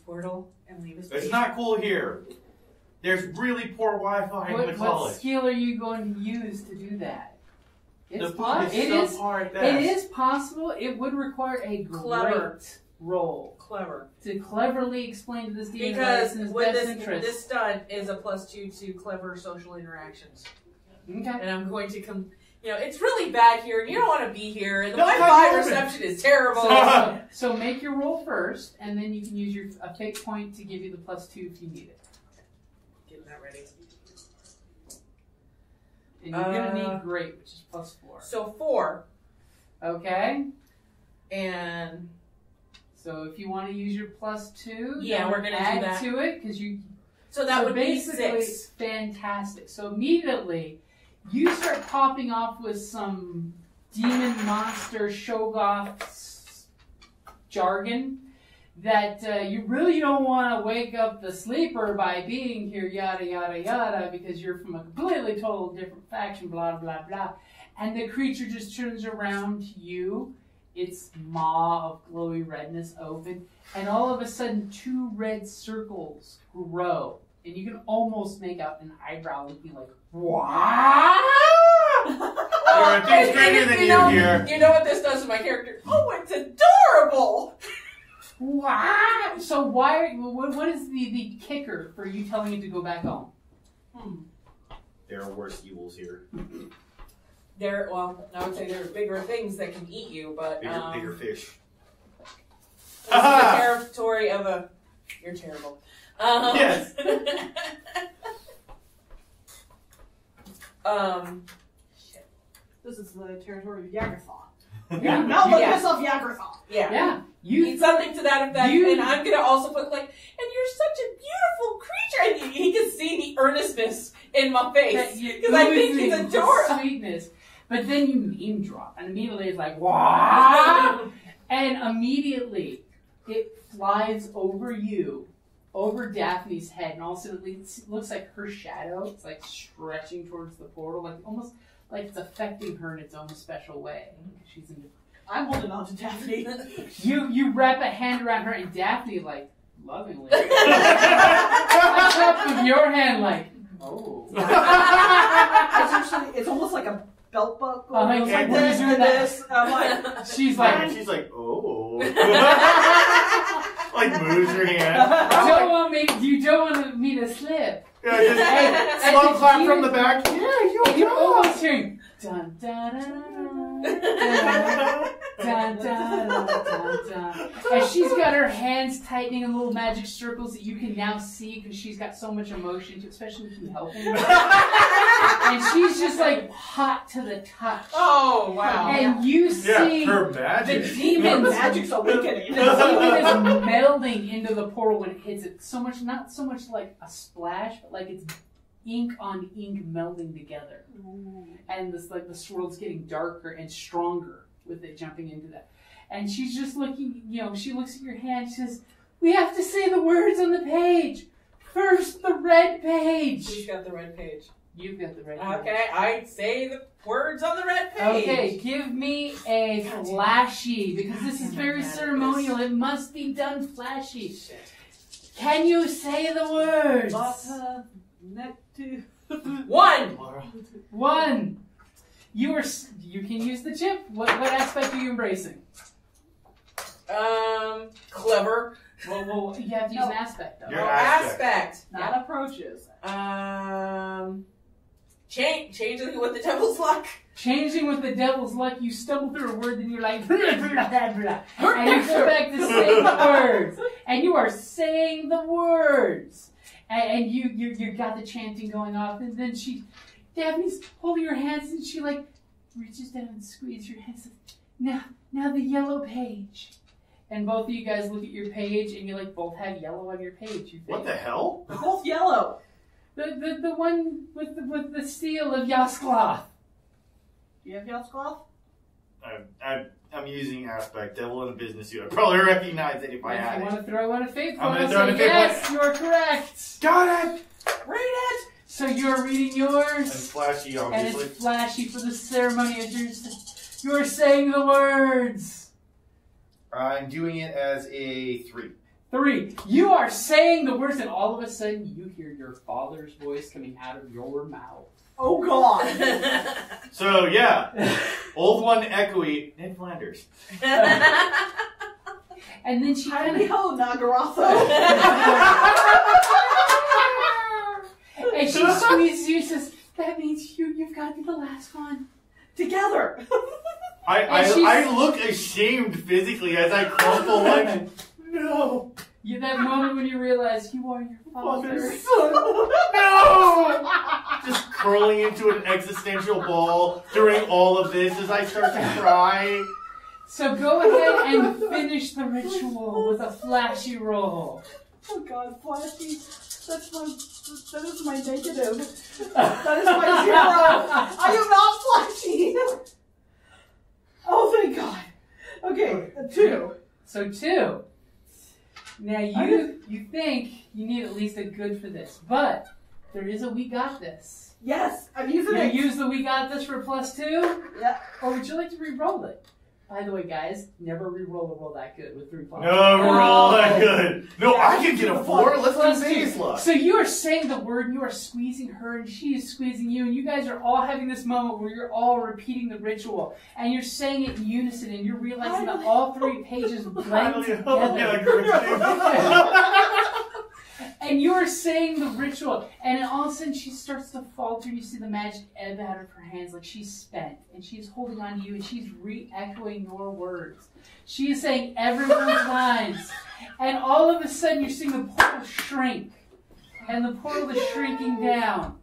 portal and leave us? It's not cool here. There's really poor Wi-Fi in the What college. skill are you going to use to do that? It's The book is so hard at It best. is possible. It would require a Clever. great roll Clever. to cleverly explain to this demon Because in his what best this interest. stud is a +2 to clever social interactions. Okay. And I'm going to come. You know, it's really bad here, and you don't want to be here, and the No, Wi-Fi come reception is terrible. So make your roll first, and then you can use a fate point to give you the +2 if you need it. Getting that ready. And you're going to need great, which is +4. So 4, Okay. and So if you want to use your +2, Yeah, then we're gonna do add that. to it because you. so that would be basically 6. fantastic. So immediately you start popping off with some demon monster Shoggoth jargon that you really don't want to wake up the sleeper by being here, yada yada yada, because you're from a completely total different faction, blah blah blah. And the creature just turns around to you, its maw of glowy redness open, and all of a sudden 2 red circles grow, and you can almost make out an eyebrow looking like, wow! There are things greater than you here. You know what this does to my character? Oh, it's adorable! Wow! So what is the kicker for you telling it to go back home? There are worse evils here. Well, I would say there are bigger things that can eat you, but Bigger fish. This is the territory of a. You're terrible. Yes. This is the territory of Yagratha. Yeah. Now look Yeah. yourself Yagratha. Yeah. Yeah. You need something to that effect, you- and I'm gonna also put like, and you're such a beautiful creature, and he can see the earnestness in my face because I think he's adorable. Sweetness. But then you name drop, and immediately it's like, wow! And immediately it flies over you, over Daphne's head, and all of a sudden it looks like her shadow is like stretching towards the portal, like almost like it's affecting her in its own special way. She's in. I'm holding on to Daphne. You wrap a hand around her, and Daphne like lovingly on top of your hand, like oh. It's almost like a belt buckle. Like, It's like what this is and that? this. I'm like, She's And like, she's like, oh. Like moves her hand. you don't want me to slip. Yeah, just And slow the clap demon- from the back. Yeah, You're almost hearing dun dun dun dun dun dun dun dun. And she's got her hands tightening in little magic circles that you can now see because she's got so much emotion, especially with you helping her. And she's just like hot to the touch. Oh wow! And you see her the magic. demons. magic's awakening. The demon is melding into the portal when it hits it. So much, not so much like a splash, but like it's ink on ink melding together. And this like the swirl's getting darker and stronger with it jumping into that. And she's just looking, she looks at your hand, she says, "We have to say the words on the page. First, the red page." Who's got the red page? You've got the red page. Okay, I say the words on the red page. Okay, give me a flashy, because this is very ceremonial. It must be done flashy. Can you say the words? One. You can use the chip. What aspect are you embracing? Clever. Well, you have to use an aspect, though. Your aspect. Not approaches. Changing with the devil's luck. Changing with the devil's luck, you stumble through a word, and you're like, blah, blah, blah, blah. And you go back to saying the words. And you are saying the words. And you got the chanting going off, and then Daphne's holding your hands, and she like reaches down and squeezes your hands. Now the yellow page. And both of you guys look at your page, and you like both have yellow on your page. You think. What the hell? They're both yellow. The one with the seal of Yaskloth. Do you have Yeltscloth? I'm using aspect. Devil in a business suit. I probably recognize it if I If had you it. want to throw in a fate I'm point, gonna throw in a fate yes, point. you are correct. Got it! Read it. So you're reading And yours, flashy, and obviously. it's flashy for the ceremony as you're saying the words. I'm doing it as a 3. 3. You are saying the words, and all of a sudden you hear your father's voice coming out of your mouth. Oh God! So, yeah. Old one, echoey, Ned Flanders. And then she kind Howdy of ho, Nagaratha! and she squeezes you and says, "That means you've got to be the last one." Together! I look ashamed physically as I crumple like, no. That moment when you realize you are your father. No! Just curling into an existential ball during all of this as I start to cry. So go ahead and finish the ritual with a flashy roll. Oh God, flashy. That is my negative. That is my 0. I am not flashy. Oh, thank God. Okay, a 2. So 2. Now you think you need at least a good for this, but there is a we got this. Yes, I'm using You it. use the we got this for +2? Yeah. Or would you like to re-roll it? By the way, guys, never re-roll a roll that good with 3 pluses. No, roll that good. No, I can get a 4. Let's do base luck. So you are saying the word, and you are squeezing her, and she is squeezing you, and you guys are all having this moment where you're all repeating the ritual, and you're saying it in unison, and you're realizing that all 3 pages blend together. And you're saying the ritual, and then all of a sudden she starts to falter. You see the magic ebb out of her hands like she's spent, and she's holding on to you, and she's re-echoing your words. She is saying everyone's lines, and all of a sudden you're seeing the portal shrink, and the portal is shrinking down,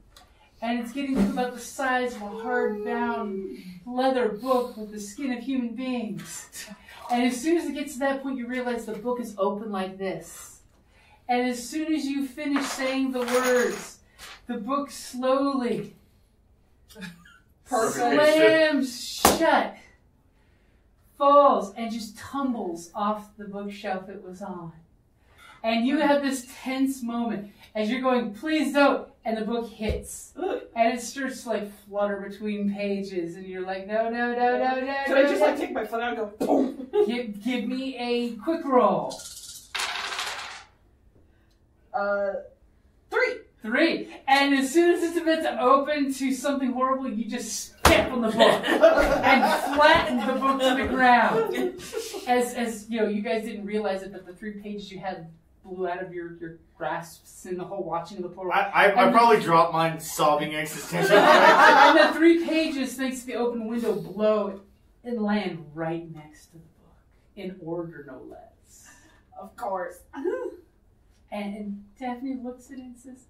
and it's getting to about the size of a hardbound leather book with the skin of human beings. And as soon as it gets to that point, you realize the book is open like this. And as soon as you finish saying the words, the book slowly slams shut, falls, and just tumbles off the bookshelf it was on. And you have this tense moment as you're going, please don't, and the book hits. And it starts to like flutter between pages, and you're like, no. Can I just like take my foot out and go, boom? Give me a quick roll. 3. And as soon as it's about to open to something horrible, you just step on the book and flatten the book to the ground. As you know, you guys didn't realize it, but the 3 pages you had blew out of your grasps in the whole watching of the portal. I probably dropped mine sobbing existential. And the 3 pages, thanks to the open window, blow and land right next to the book. In order, no less. Of course. And Daphne looks at it and says,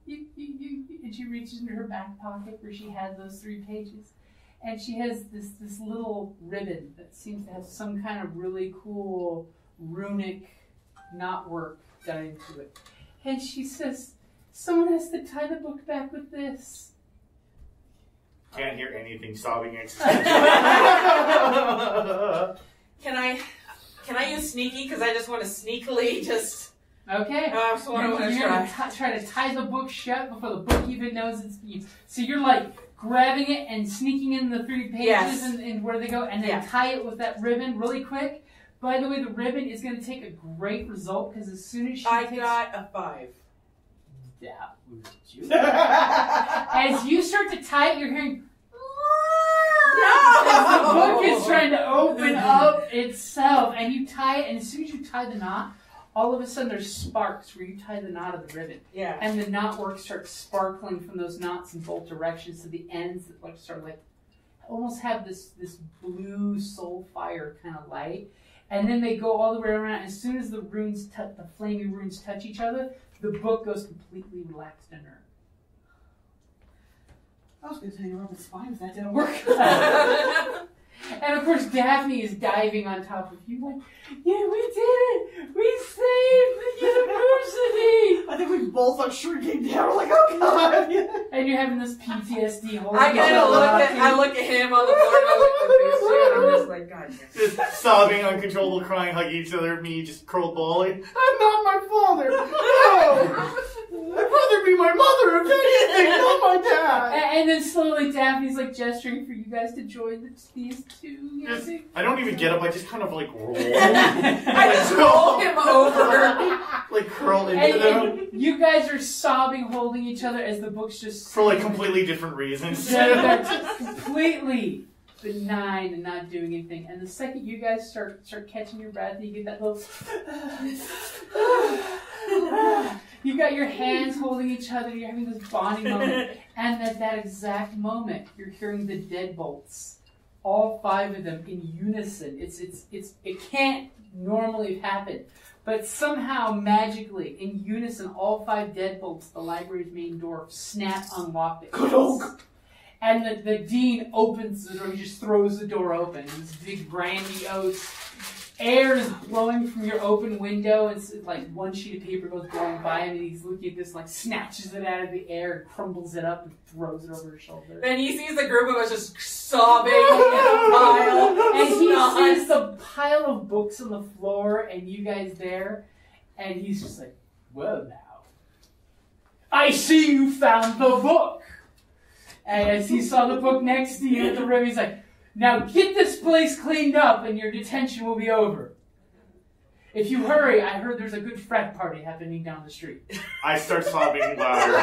and she reaches into her back pocket where she had those 3 pages. And she has this little ribbon that seems to have some kind of really cool runic knotwork done into it. And she says, someone has to tie the book back with this. Can't hear anything sobbing existential. Can I use sneaky? Because I just want to sneakily just... Okay. I just want to try to tie the book shut before the book even knows it's you. So you're like grabbing it and sneaking in the 3 pages Yes. and where they go, and then tie it with that ribbon really quick. By the way, the ribbon is going to take a great result because as soon as she I got a 5. That was you. As you start to tie it, you're hearing. As the book is trying to open up itself, and you tie it, and as soon as you tie the knot, all of a sudden there's sparks where you tie the knot of the ribbon. Yeah. And the knotwork starts sparkling from those knots in both directions to the ends that like start like almost have this blue soul fire kind of light. And then they go all the way around. As soon as the runes, the flaming runes touch each other, the book goes completely relaxed and inert. I was going to tell you Robin's spine if that didn't work. And of course, Daphne is diving on top of you like, yeah, we did it! We saved the university! I think we both are shrinking down. We're like, oh god! And you're having this PTSD whole I look at him on the floor and I look at this, and I'm just like, God. Just sobbing, uncontrollable, crying, hugging each other, me just curled balling. I'm not my father! No! I'd rather be my mother if anything, not my dad! And then slowly Daphne's like gesturing for you guys to join these two. I don't even get up, I just kind of like roll. I just roll him over. Like curl into them. And you guys are sobbing, holding each other as the book's just... For like completely different reasons. They're completely benign and not doing anything. And the second you guys start catching your breath, you get that little... You got your hands holding each other, you're having this bonding moment. And at that exact moment, you're hearing the deadbolts. All 5 of them in unison. It can't normally have happened. But somehow, magically, in unison, all 5 deadbolts, the library's main door, snap unlocked it. And the dean opens the door, he just throws the door open. And this big grandiose air is blowing from your open window. It's like one sheet of paper goes blowing by him, and he's looking at this, like snaches it out of the air and crumbles it up and throws it over his shoulder. Then he sees the group of us just sobbing in a pile. And he sees the pile of books on the floor and you guys there, and he's just like, well now, I see you found the book. And as he saw the book next to you at the river, he's like, now get this place cleaned up and your detention will be over. If you hurry, I heard there's a good frat party happening down the street. I start sobbing louder.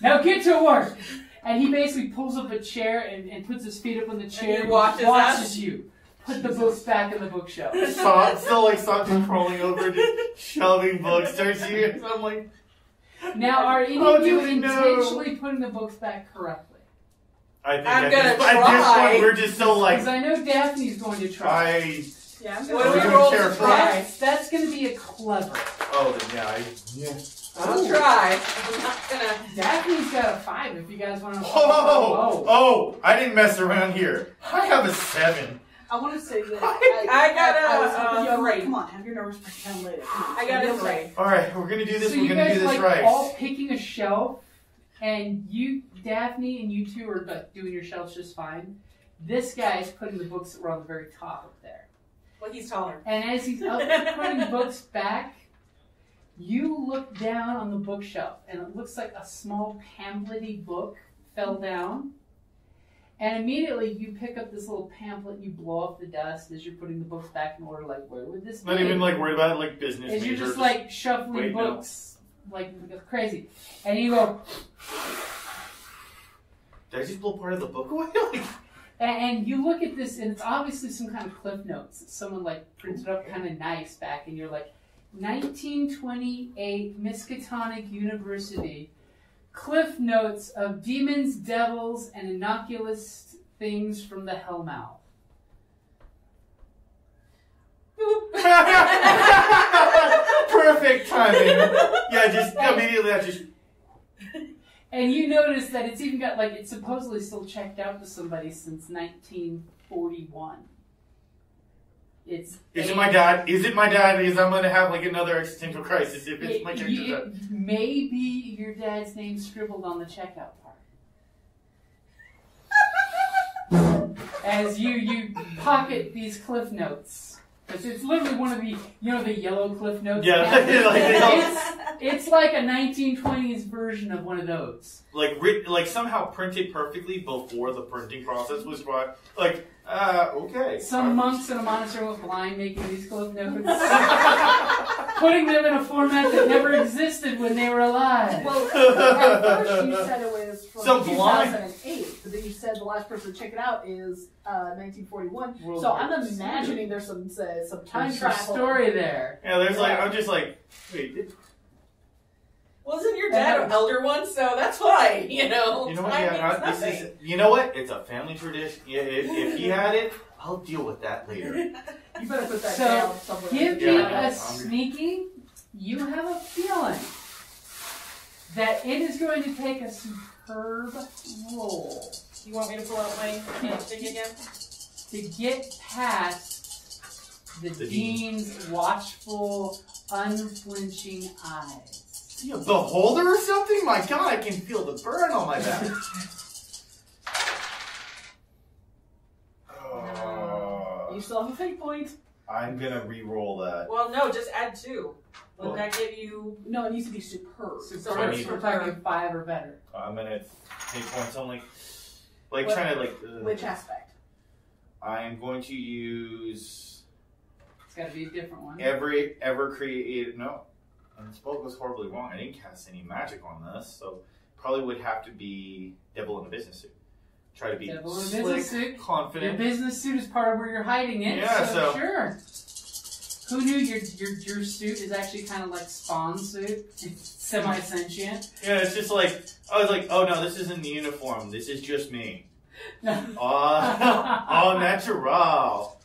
Now get to work. And he basically pulls up a chair and puts his feet up on the chair And he watches you put the books back in the bookshelf. Still like Santa's crawling over, just shoving books towards you. So I'm like, Now, are any of you intentionally putting the books back correctly? I think I'm at gonna this try. point we're just so like. Because I know Daphne's going to try. Yeah, I'm What do gonna we roll to careful. try? That's going to be a clever. Oh, then yeah. I'll try. I'm not gonna. Daphne's got a 5 if you guys want to. Oh! I didn't mess around here. I have a 7. I want to say that I got I was hoping you a 3. Come on, have your nervous breakdown later. Come on. I got a 3. All right, we're gonna do this. So we're you gonna guys do this like right. all picking a shelf, and you, Daphne, and you two are like, doing your shelves just fine. This guy's putting the books that were on the very top up there. Well, he's taller. And as he's up putting the books back, you look down on the bookshelf, and it looks like a small pamphlet-y book fell down. And immediately you pick up this little pamphlet and you blow off the dust as you're putting the books back in order. Like, where would this be? Not even like worried about it, like business As you're majors. just like shuffling Wait, no. books like crazy. And you go, Did I just blow part of the book away? Like, and you look at this, and it's obviously some kind of cliff notes that someone like printed up kind of nice back, and you're like, 1928 Miskatonic University, cliff notes of demons, devils, and innocuous things from the Hellmouth. perfect timing. Yeah, just immediately I just. And you notice that it's even got, like, it's supposedly still checked out to somebody since 1941. Is it my dad? Is it my dad? Because I'm going to have, like, another existential crisis if it's my character's dad. Maybe your dad's name scribbled on the checkout part. As you pocket these cliff notes. Because it's literally one of the, the yellow cliff notes? Yeah. It's like a 1920s version of one of those. Like somehow printed perfectly before the printing process was brought. Like, okay. Some monks in a monastery was blind making these cliff notes. Putting them in a format that never existed when they were alive. Well, at first you said it was from So blind. 2008, but then you said the last person to check it out is 1941. World So War I'm II. imagining there's some time There's a travel. story there. Yeah, there's like, I'm just like, wait. Wasn't your dad an elder one? So that's why, You know what? time Yeah, means this is. nothing. You know what? It's a family tradition. Yeah, if he had it, I'll deal with that later. You better put that So, down somewhere. Give me Yeah, a sneaky. You have a feeling that it is going to take a superb roll You want me to pull out my thing again? to get past the dean's watchful, unflinching eyes. You have the holder or something? My God, I can feel the burn on my back. You still have a fate point. I'm gonna re-roll that. Well, no, just add 2. Wouldn't Well- that give you... No, it needs to be superb. So I We're need- talking 5 or better. I'm gonna take points only. Like What- trying to like. Which aspect? I am going to use It's got to be a different one. ever created. No, and the spell goes horribly wrong. I didn't cast any magic on this, so probably would have to be devil in a business suit. Try to be Devil in a slick, business suit. Your confident. business suit is part of where you're hiding it. Yeah, so- Sure. Who knew your suit is actually kind of like Spawn's suit? It's semi-sentient. Yeah, it's just like I was like, oh no, this isn't the uniform. This is just me. Oh, natural.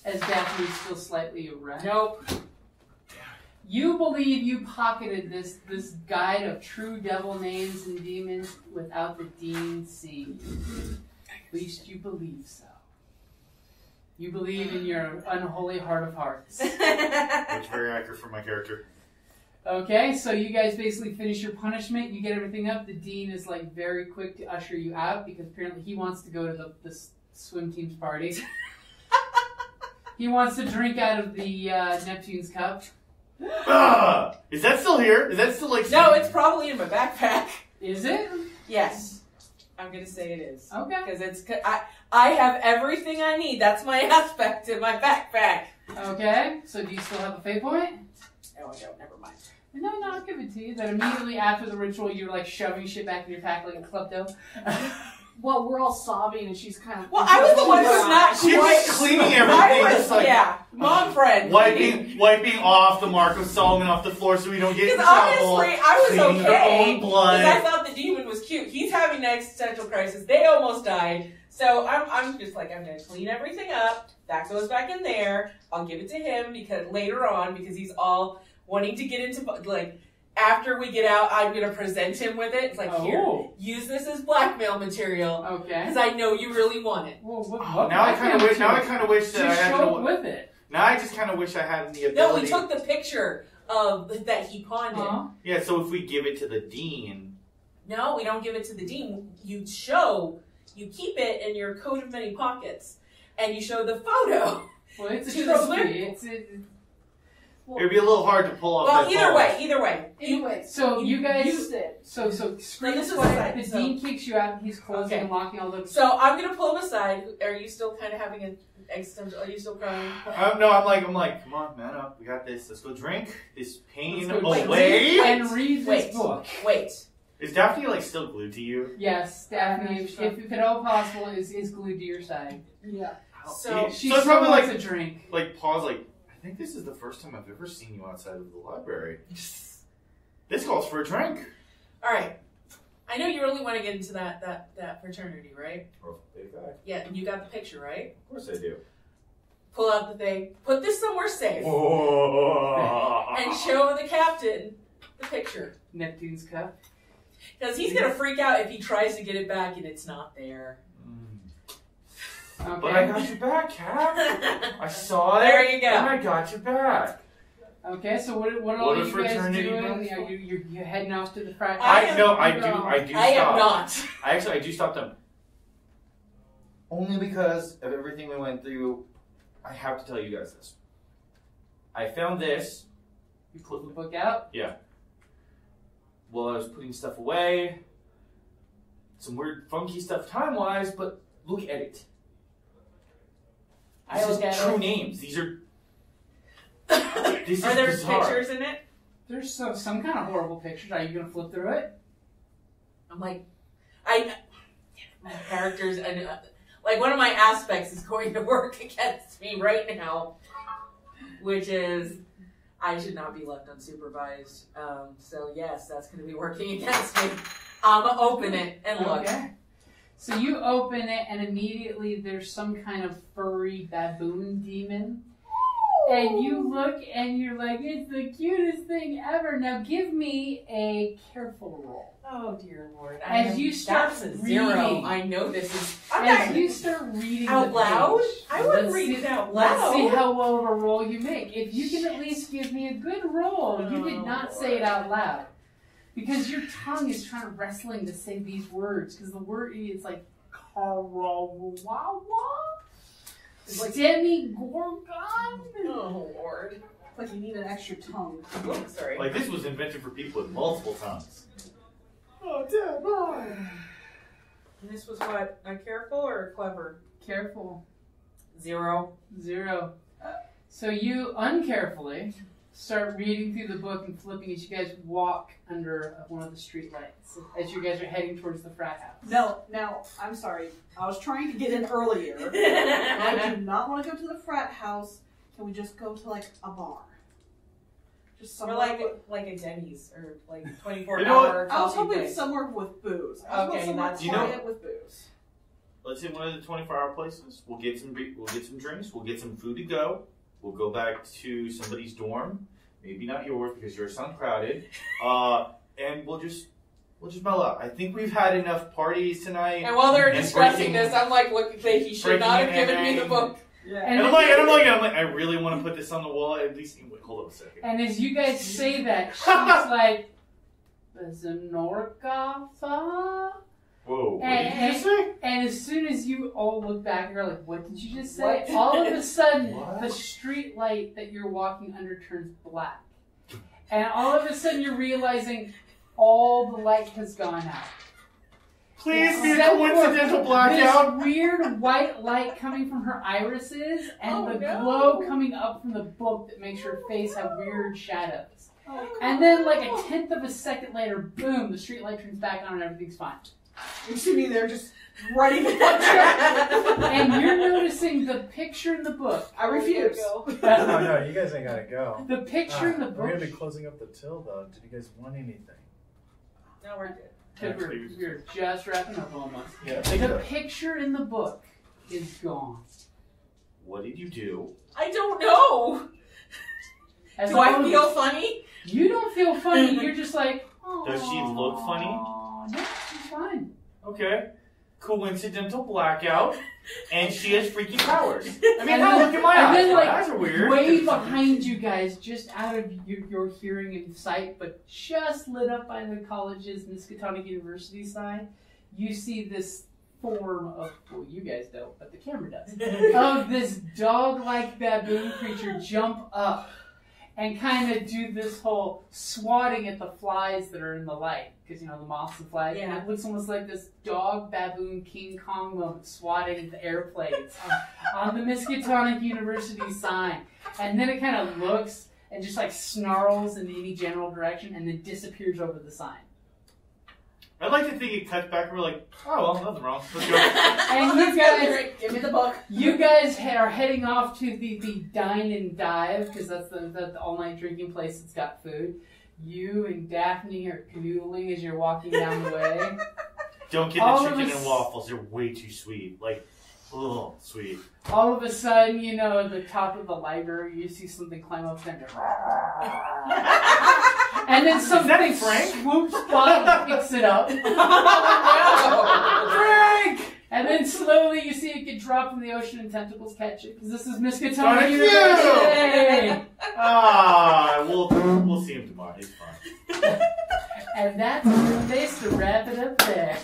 As Daphne's still slightly erect. Nope. You believe you pocketed this guide of true devil names and demons without the dean seeing you. At least you believe so. You believe in your unholy heart of hearts. Which is very accurate for my character. Okay, so you guys basically finish your punishment. You get everything up. The dean is like very quick to usher you out because apparently he wants to go to the swim team's party. He wants to drink out of the Neptune's cup. Is that still here? Is that still like? No, it's probably in my backpack. Is it? Yes. I'm going to say it is. Okay. Because I have everything I need. That's my aspect in my backpack. Okay, so do you still have a fate point? No, I don't. Never mind. No, I'll give it to you. That immediately after the ritual, you're like shoving shit back in your pack like a klepto. Well, we're all sobbing, and she's kind of. Well, I was the one who's not She quite. was cleaning I everything. was, It's like mom friend. wiping off the mark of Solomon off the floor so we don't get in Because trouble. honestly, I was Cleaning her okay. own blood. Because I thought the demon was cute. He's having an existential crisis. They almost died. So I'm just like, I'm going to clean everything up. That goes back in there. I'll give it to him because later on, because he's all wanting to get into, like, after we get out, I'm going to present him with it. It's like, here, use this as blackmail material. Okay. Because I know you really want it. Well, what Now I kind of wish that I had show up with it. Now I just kind of wish I had the ability. No, we took the picture of that he pawned it. Yeah, so if we give it to the dean. No, we don't give it to the dean. You keep it in your coat of many pockets, and you show the photo. Well, it's To a the trophy. It'd be a little hard to pull off. Well, that either way. Anyway, So you guys used it. So screen this is swipe. aside, The so- dean kicks you out. And he's closing and locking all the. So I'm gonna pull him aside. Are you still kind of having an existential? Are you still crying? No, I'm like, come on, man up. We got this. Let's go drink this pain Let's go away. and read this book. Wait. Is Daphne like still glued to you? Yes, Daphne, if at all possible, is glued to your side. Yeah. So She so it's still probably wants like a drink. like pause. Like I think this is the first time I've ever seen you outside of the library. This calls for a drink. all right. I know you really want to get into that fraternity, right? Oh, big guy. Yeah, and you got the picture, right? Of course I do. Pull out the thing. Put this somewhere safe. Oh. And show the captain the picture. Neptune's cup. Because he's going to freak out if he tries to get it back and it's not there. Okay. But I got your back, Cap. I saw it. There you go. And I got your back. Okay, so what all What are a you guys fraternity doing? runs Are you heading off to the frat I house? I do I stop. am not. I do stop them. Only because of everything we went through, I have to tell you guys this. I found this. You pulled the book out? Yeah. Well, I was putting stuff away. Some weird, funky stuff time-wise, but look at it. I This is look at true it. names. These are. This Are is there bizarre. pictures in it? There's some kind of horrible pictures. Are you going to flip through it? I'm like, my characters, and like one of my aspects is going to work against me right now, which is I should not be left unsupervised. So yes, that's going to be working against me. I'm gonna open it and look. Okay. So you open it, and immediately there's some kind of furry baboon demon. And you look, and you're like, it's the cutest thing ever. Now give me a careful roll. Oh dear Lord! As you start that's a reading, zero. I know this is. I'm As not you start reading out the loud. page, I wouldn't let's read see- it out Let's loud. see how well of a roll you make. If you can at least give me a good roll, you did not say it out loud. Because your tongue is trying to wrestling to say these words. Because the word is like Karawawa? It's like, Demigorgon? Oh Lord! it's like you need an extra tongue. Oops, sorry. Like, this was invented for people with multiple tongues. Oh, Dad, no. And this was what? A careful or a clever? Careful. 0. 0. So you uncarefully start reading through the book and flipping as you guys walk under one of the street lights as you guys are heading towards the frat house. No, now, I'm sorry. I was trying to get in earlier. I do not want to go to the frat house. Can we just go to, like, a bar? Just Or somewhere. like a Denny's or like 24 You know what? hour I was coffee hoping place. somewhere with booze. I just Okay, want somewhere that's quiet with booze. Let's hit one of the 24-hour places. We'll get some drinks. We'll get some food to go. We'll go back to somebody's dorm. Maybe not yours because yours sound crowded. And we'll just mellow out. I think we've had enough parties tonight. And while they're And discussing breaking- this, I'm like, look, he should not have given me the book. Yeah. And I'm like, I really want to put this on the wall. At least, wait, hold on a second. And as you guys say that, she's like, Zanorkafa? Whoa, what did you say? And as soon as you all look back, you're like, what did you just say? What? All of a sudden, What? the street light that you're walking under turns black. And all of a sudden, you're realizing all the light has gone out. Please be a Except for coincidental blackout. This weird white light coming from her irises and Oh, the no. glow coming up from the book that makes her face have weird shadows. Oh, And then, like a tenth of a second later, boom, the street light turns back on and everything's fine. You see me there just ready to punch her. And you're noticing the picture in the book. I refuse. No, you guys ain't gotta go. The picture in the book. We're gonna be closing up the till, though. Did you guys want anything? No, we're good. Because we're just wrapping up almost. Yeah. The picture in the book is gone. What did you do? I don't know. As Do I long as- feel funny? You don't feel funny. You're just like, oh. Does she look funny? No, she's fine. Okay. Coincidental blackout, and she has freaky powers. I mean, And now then- look at my and eyes. then, My like, eyes are weird. Way behind you guys, just out of your hearing and sight, but just lit up by the college's Miskatonic University sign, you see this form of, well, you guys don't, but the camera does, of this dog-like baboon creature jump up and kind of do this whole swatting at the flies that are in the light. Because, you know, the moths and flies. Yeah. And it looks almost like this dog, baboon, King Kong moment swatting the airplanes on the Miskatonic University sign. And then it kind of looks and just like snarls in any general direction and then disappears over the sign. I'd like to think it cuts back and we're like, oh, well, nothing wrong. Let's go. And you guys, Give me the book. you guys are heading off to the dine and dive, because that's the all-night drinking place that's got food. You and Daphne are canoodling as you're walking down the way. Don't get All the of chicken us- and waffles. They're way too sweet. Like, ugh, sweet. All of a sudden, you know, at the top of the library, you see something climb up there. And then something Frank? swoops by and picks it up. Frank! And then slowly you see it get dropped in the ocean and tentacles catch it. Because this is Miskatonic Thank you! University. We'll see him tomorrow. He's fine. And that's a good place to wrap it up there.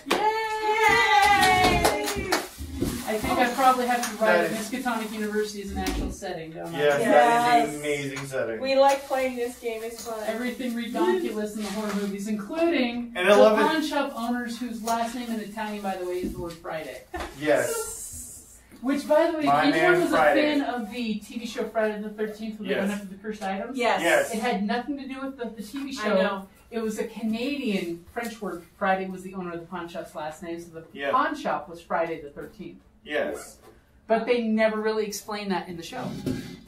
I think I probably have to write That is- Miskatonic University as an actual setting, don't I? Yes, that Yes. is an amazing setting. We like playing this game. It's fun. Everything redonkulous in the horror movies, including And I the love it. pawn shop owners whose last name in Italian, by the way, is the word Friday. Yes. Which, by the way, My if anyone man was Friday. a fan of the TV show Friday the 13th, where they Yes. went after the cursed items, Yes. Yes. it had nothing to do with the TV show. I know. It was a Canadian French word. Friday was the owner of the pawn shop's last name, so the Yeah. pawn shop was Friday the 13th. Yes. But they never really explained that in the show.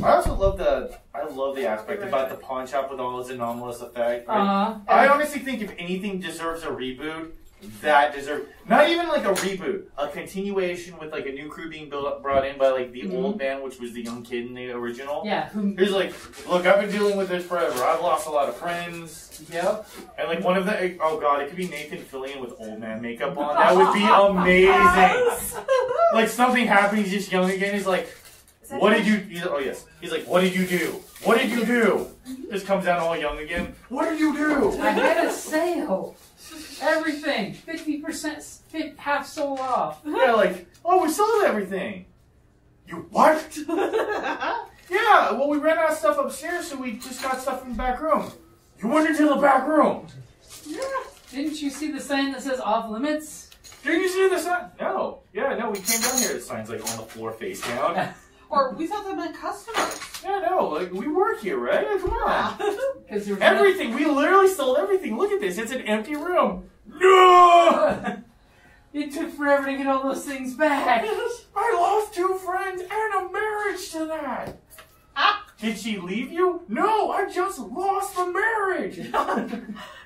I also love the aspect about the pawn shop with all its anomalous effect. Right? I And honestly think if anything deserves a reboot, that deserves not even like a reboot, a continuation with like a new crew being brought in by like the old man, which was the young kid in the original. yeah, who? He's like, look, I've been dealing with this forever. I've lost a lot of friends. Yep. And like one of the, oh god, it could be Nathan Fillion with old man makeup on. That would be amazing. Like something happens, he's just young again. He's like, what did you? Oh yes. He's like, what did you do? What did you do? Just comes out all young again. What did you do? I had a sale. Everything 50%, half sold off. Yeah, like, oh, we sold everything. You what? Yeah, well, we ran out of stuff upstairs, so we just got stuff in the back room. You went into the back room. Didn't you see the sign that says off limits? Didn't you see the sign? No. Yeah, no, we came down here. The sign's like on the floor face down. Or we thought they meant customers. Yeah, no, like, we work here, right? Like, come on. Because there was Everything. We literally sold everything. Look at this. It's an empty room. No! It took forever to get all those things back. I lost 2 friends and a marriage to that. Did she leave you? No, I just lost the marriage.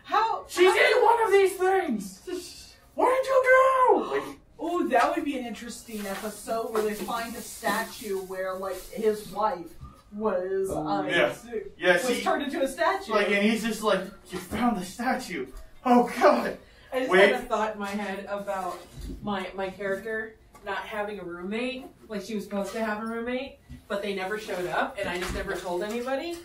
How? She's in one of these things. What did you do? Like, Oh, that would be an interesting episode where they find a statue where, like, his wife was yeah, was see, turned into a statue. like, and he's just like, you found the statue. Oh God. I just Wait. had a thought in my head about my character not having a roommate. Like she was supposed to have a roommate, but they never showed up, and I just never told anybody.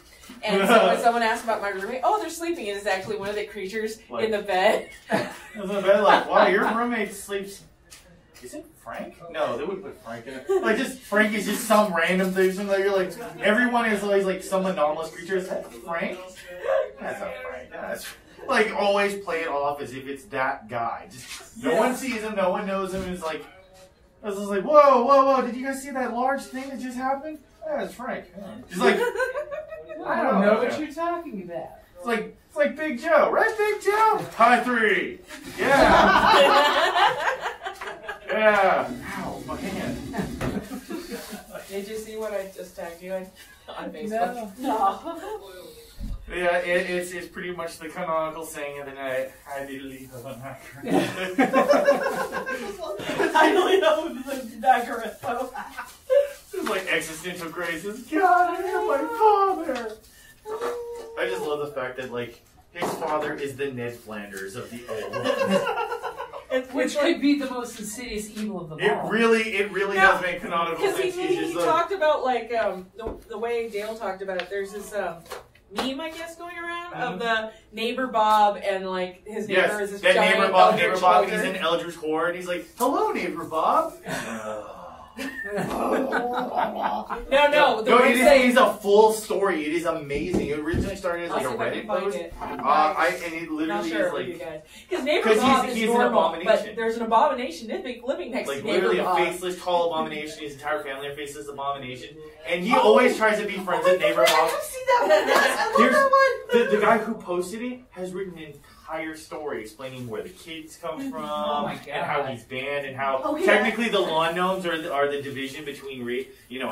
And so when someone asked about my roommate, oh, they're sleeping, and it's actually one of the creatures Like- in the bed. I was in bed like, wow, your roommate sleeps. Is it Frank? No, they wouldn't put Frank in it. Like, just Frank is just some random thing. So you're like, everyone is always like some anomalous creature. Is that Frank? That's not Frank. That's like always play it off as if it's that guy. Just no one sees him, no one knows him. It's like, I was just like, whoa, whoa, whoa! Did you guys see that large thing that just happened? Yeah, it's Frank. Yeah. Just like, I don't know what you're talking about. It's like Big Joe, right, Big Joe? High 3. Yeah. Yeah. Ow, my hand. Did you see what I just tagged you on Facebook? No. Yeah, it's pretty much the canonical saying of the night. I did leave of an I really know the dagger. It's like existential crisis. God, I am my father. I just love the fact that, like, his father is the Ned Flanders of the old. Which could be the most insidious evil of them all. It really does make canonical sense. Because he talked about, like, the way Dale talked about it. There's this meme, I guess, going around of the neighbor Bob and, like, his neighbor is this that giant neighbor Bob, Eldritch he's in Eldritch Horror, and he's like, "Hello, neighbor Bob." It's a full story. It is amazing. It originally started as like a Reddit post. And it literally is like, because neighbor Bob is he's normal, an abomination. but there's an abomination living next like to neighbor literally Bob. a faceless tall abomination. His entire family are faceless abomination, and he always tries to be friends with neighbor Bob. I've seen that one. Yes, I love that one. The guy who posted it has written an entire story explaining where the kids come from, and how he's banned, and how technically the lawn gnomes are the division between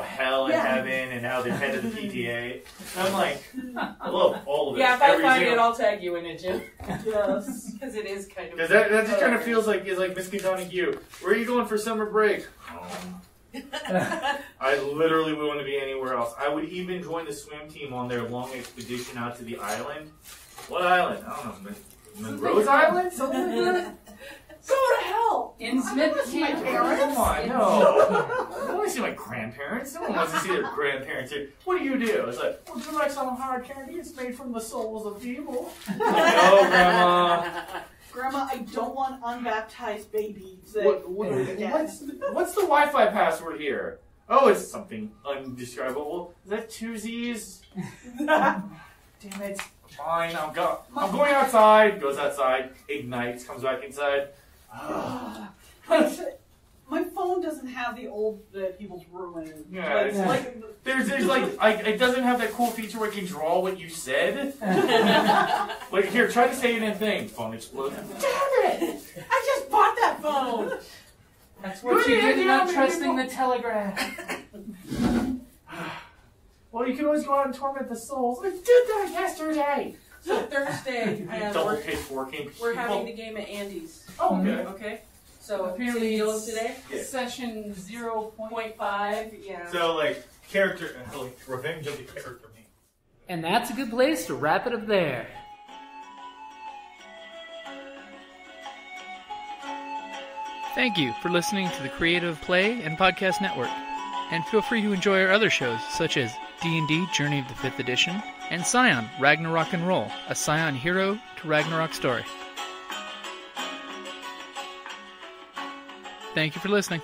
hell and heaven, and how they're head of the PTA. And I'm like, I love all of it. Yeah, if I find it, I'll tag you in it, Jim. Yes, because it is kind of. Because that just kind of feels like Miskatonic U. Where are you going for summer break? Home. I literally wouldn't want to be anywhere else. I would even join the swim team on their long expedition out to the island. What island? I don't know. Monroe's Island? Something like that? Go to hell. In Smith, my parents. Come on, no. I don't want to see my grandparents. No one wants to see their grandparents here. What do you do? It's like, would you like some hard candy? It's made from the souls of evil. No, Grandma. Grandma, I don't want unbaptized babies. What's the Wi-Fi password here? Oh, it's something undescribable. Is that 2 Z's? Damn it. Fine, I'm going outside. Goes outside, ignites, comes back inside. My phone doesn't have the old people's ruin. Yeah, it's like there's like it doesn't have that cool feature where it can draw what you said. Like here, try to say it in thing. Phone explodes. Damn it! I just bought that phone. That's what you did not trusting the telegraph. Well, you can always go out and torment the souls. I did that yesterday. So Thursday, double pitchforking. We're having the game at Andy's. Oh, okay. Okay. So apparently deal today. Yeah. Session 0.5. Yeah. So like character, like revenge of the character. And that's a good place to wrap it up there. Thank you for listening to the Creative Play and Podcast Network. And feel free to enjoy our other shows, such as D&D Journey of the 5th Edition, and Scion Ragnarok and Roll, a Scion hero to Ragnarok story. Thank you for listening.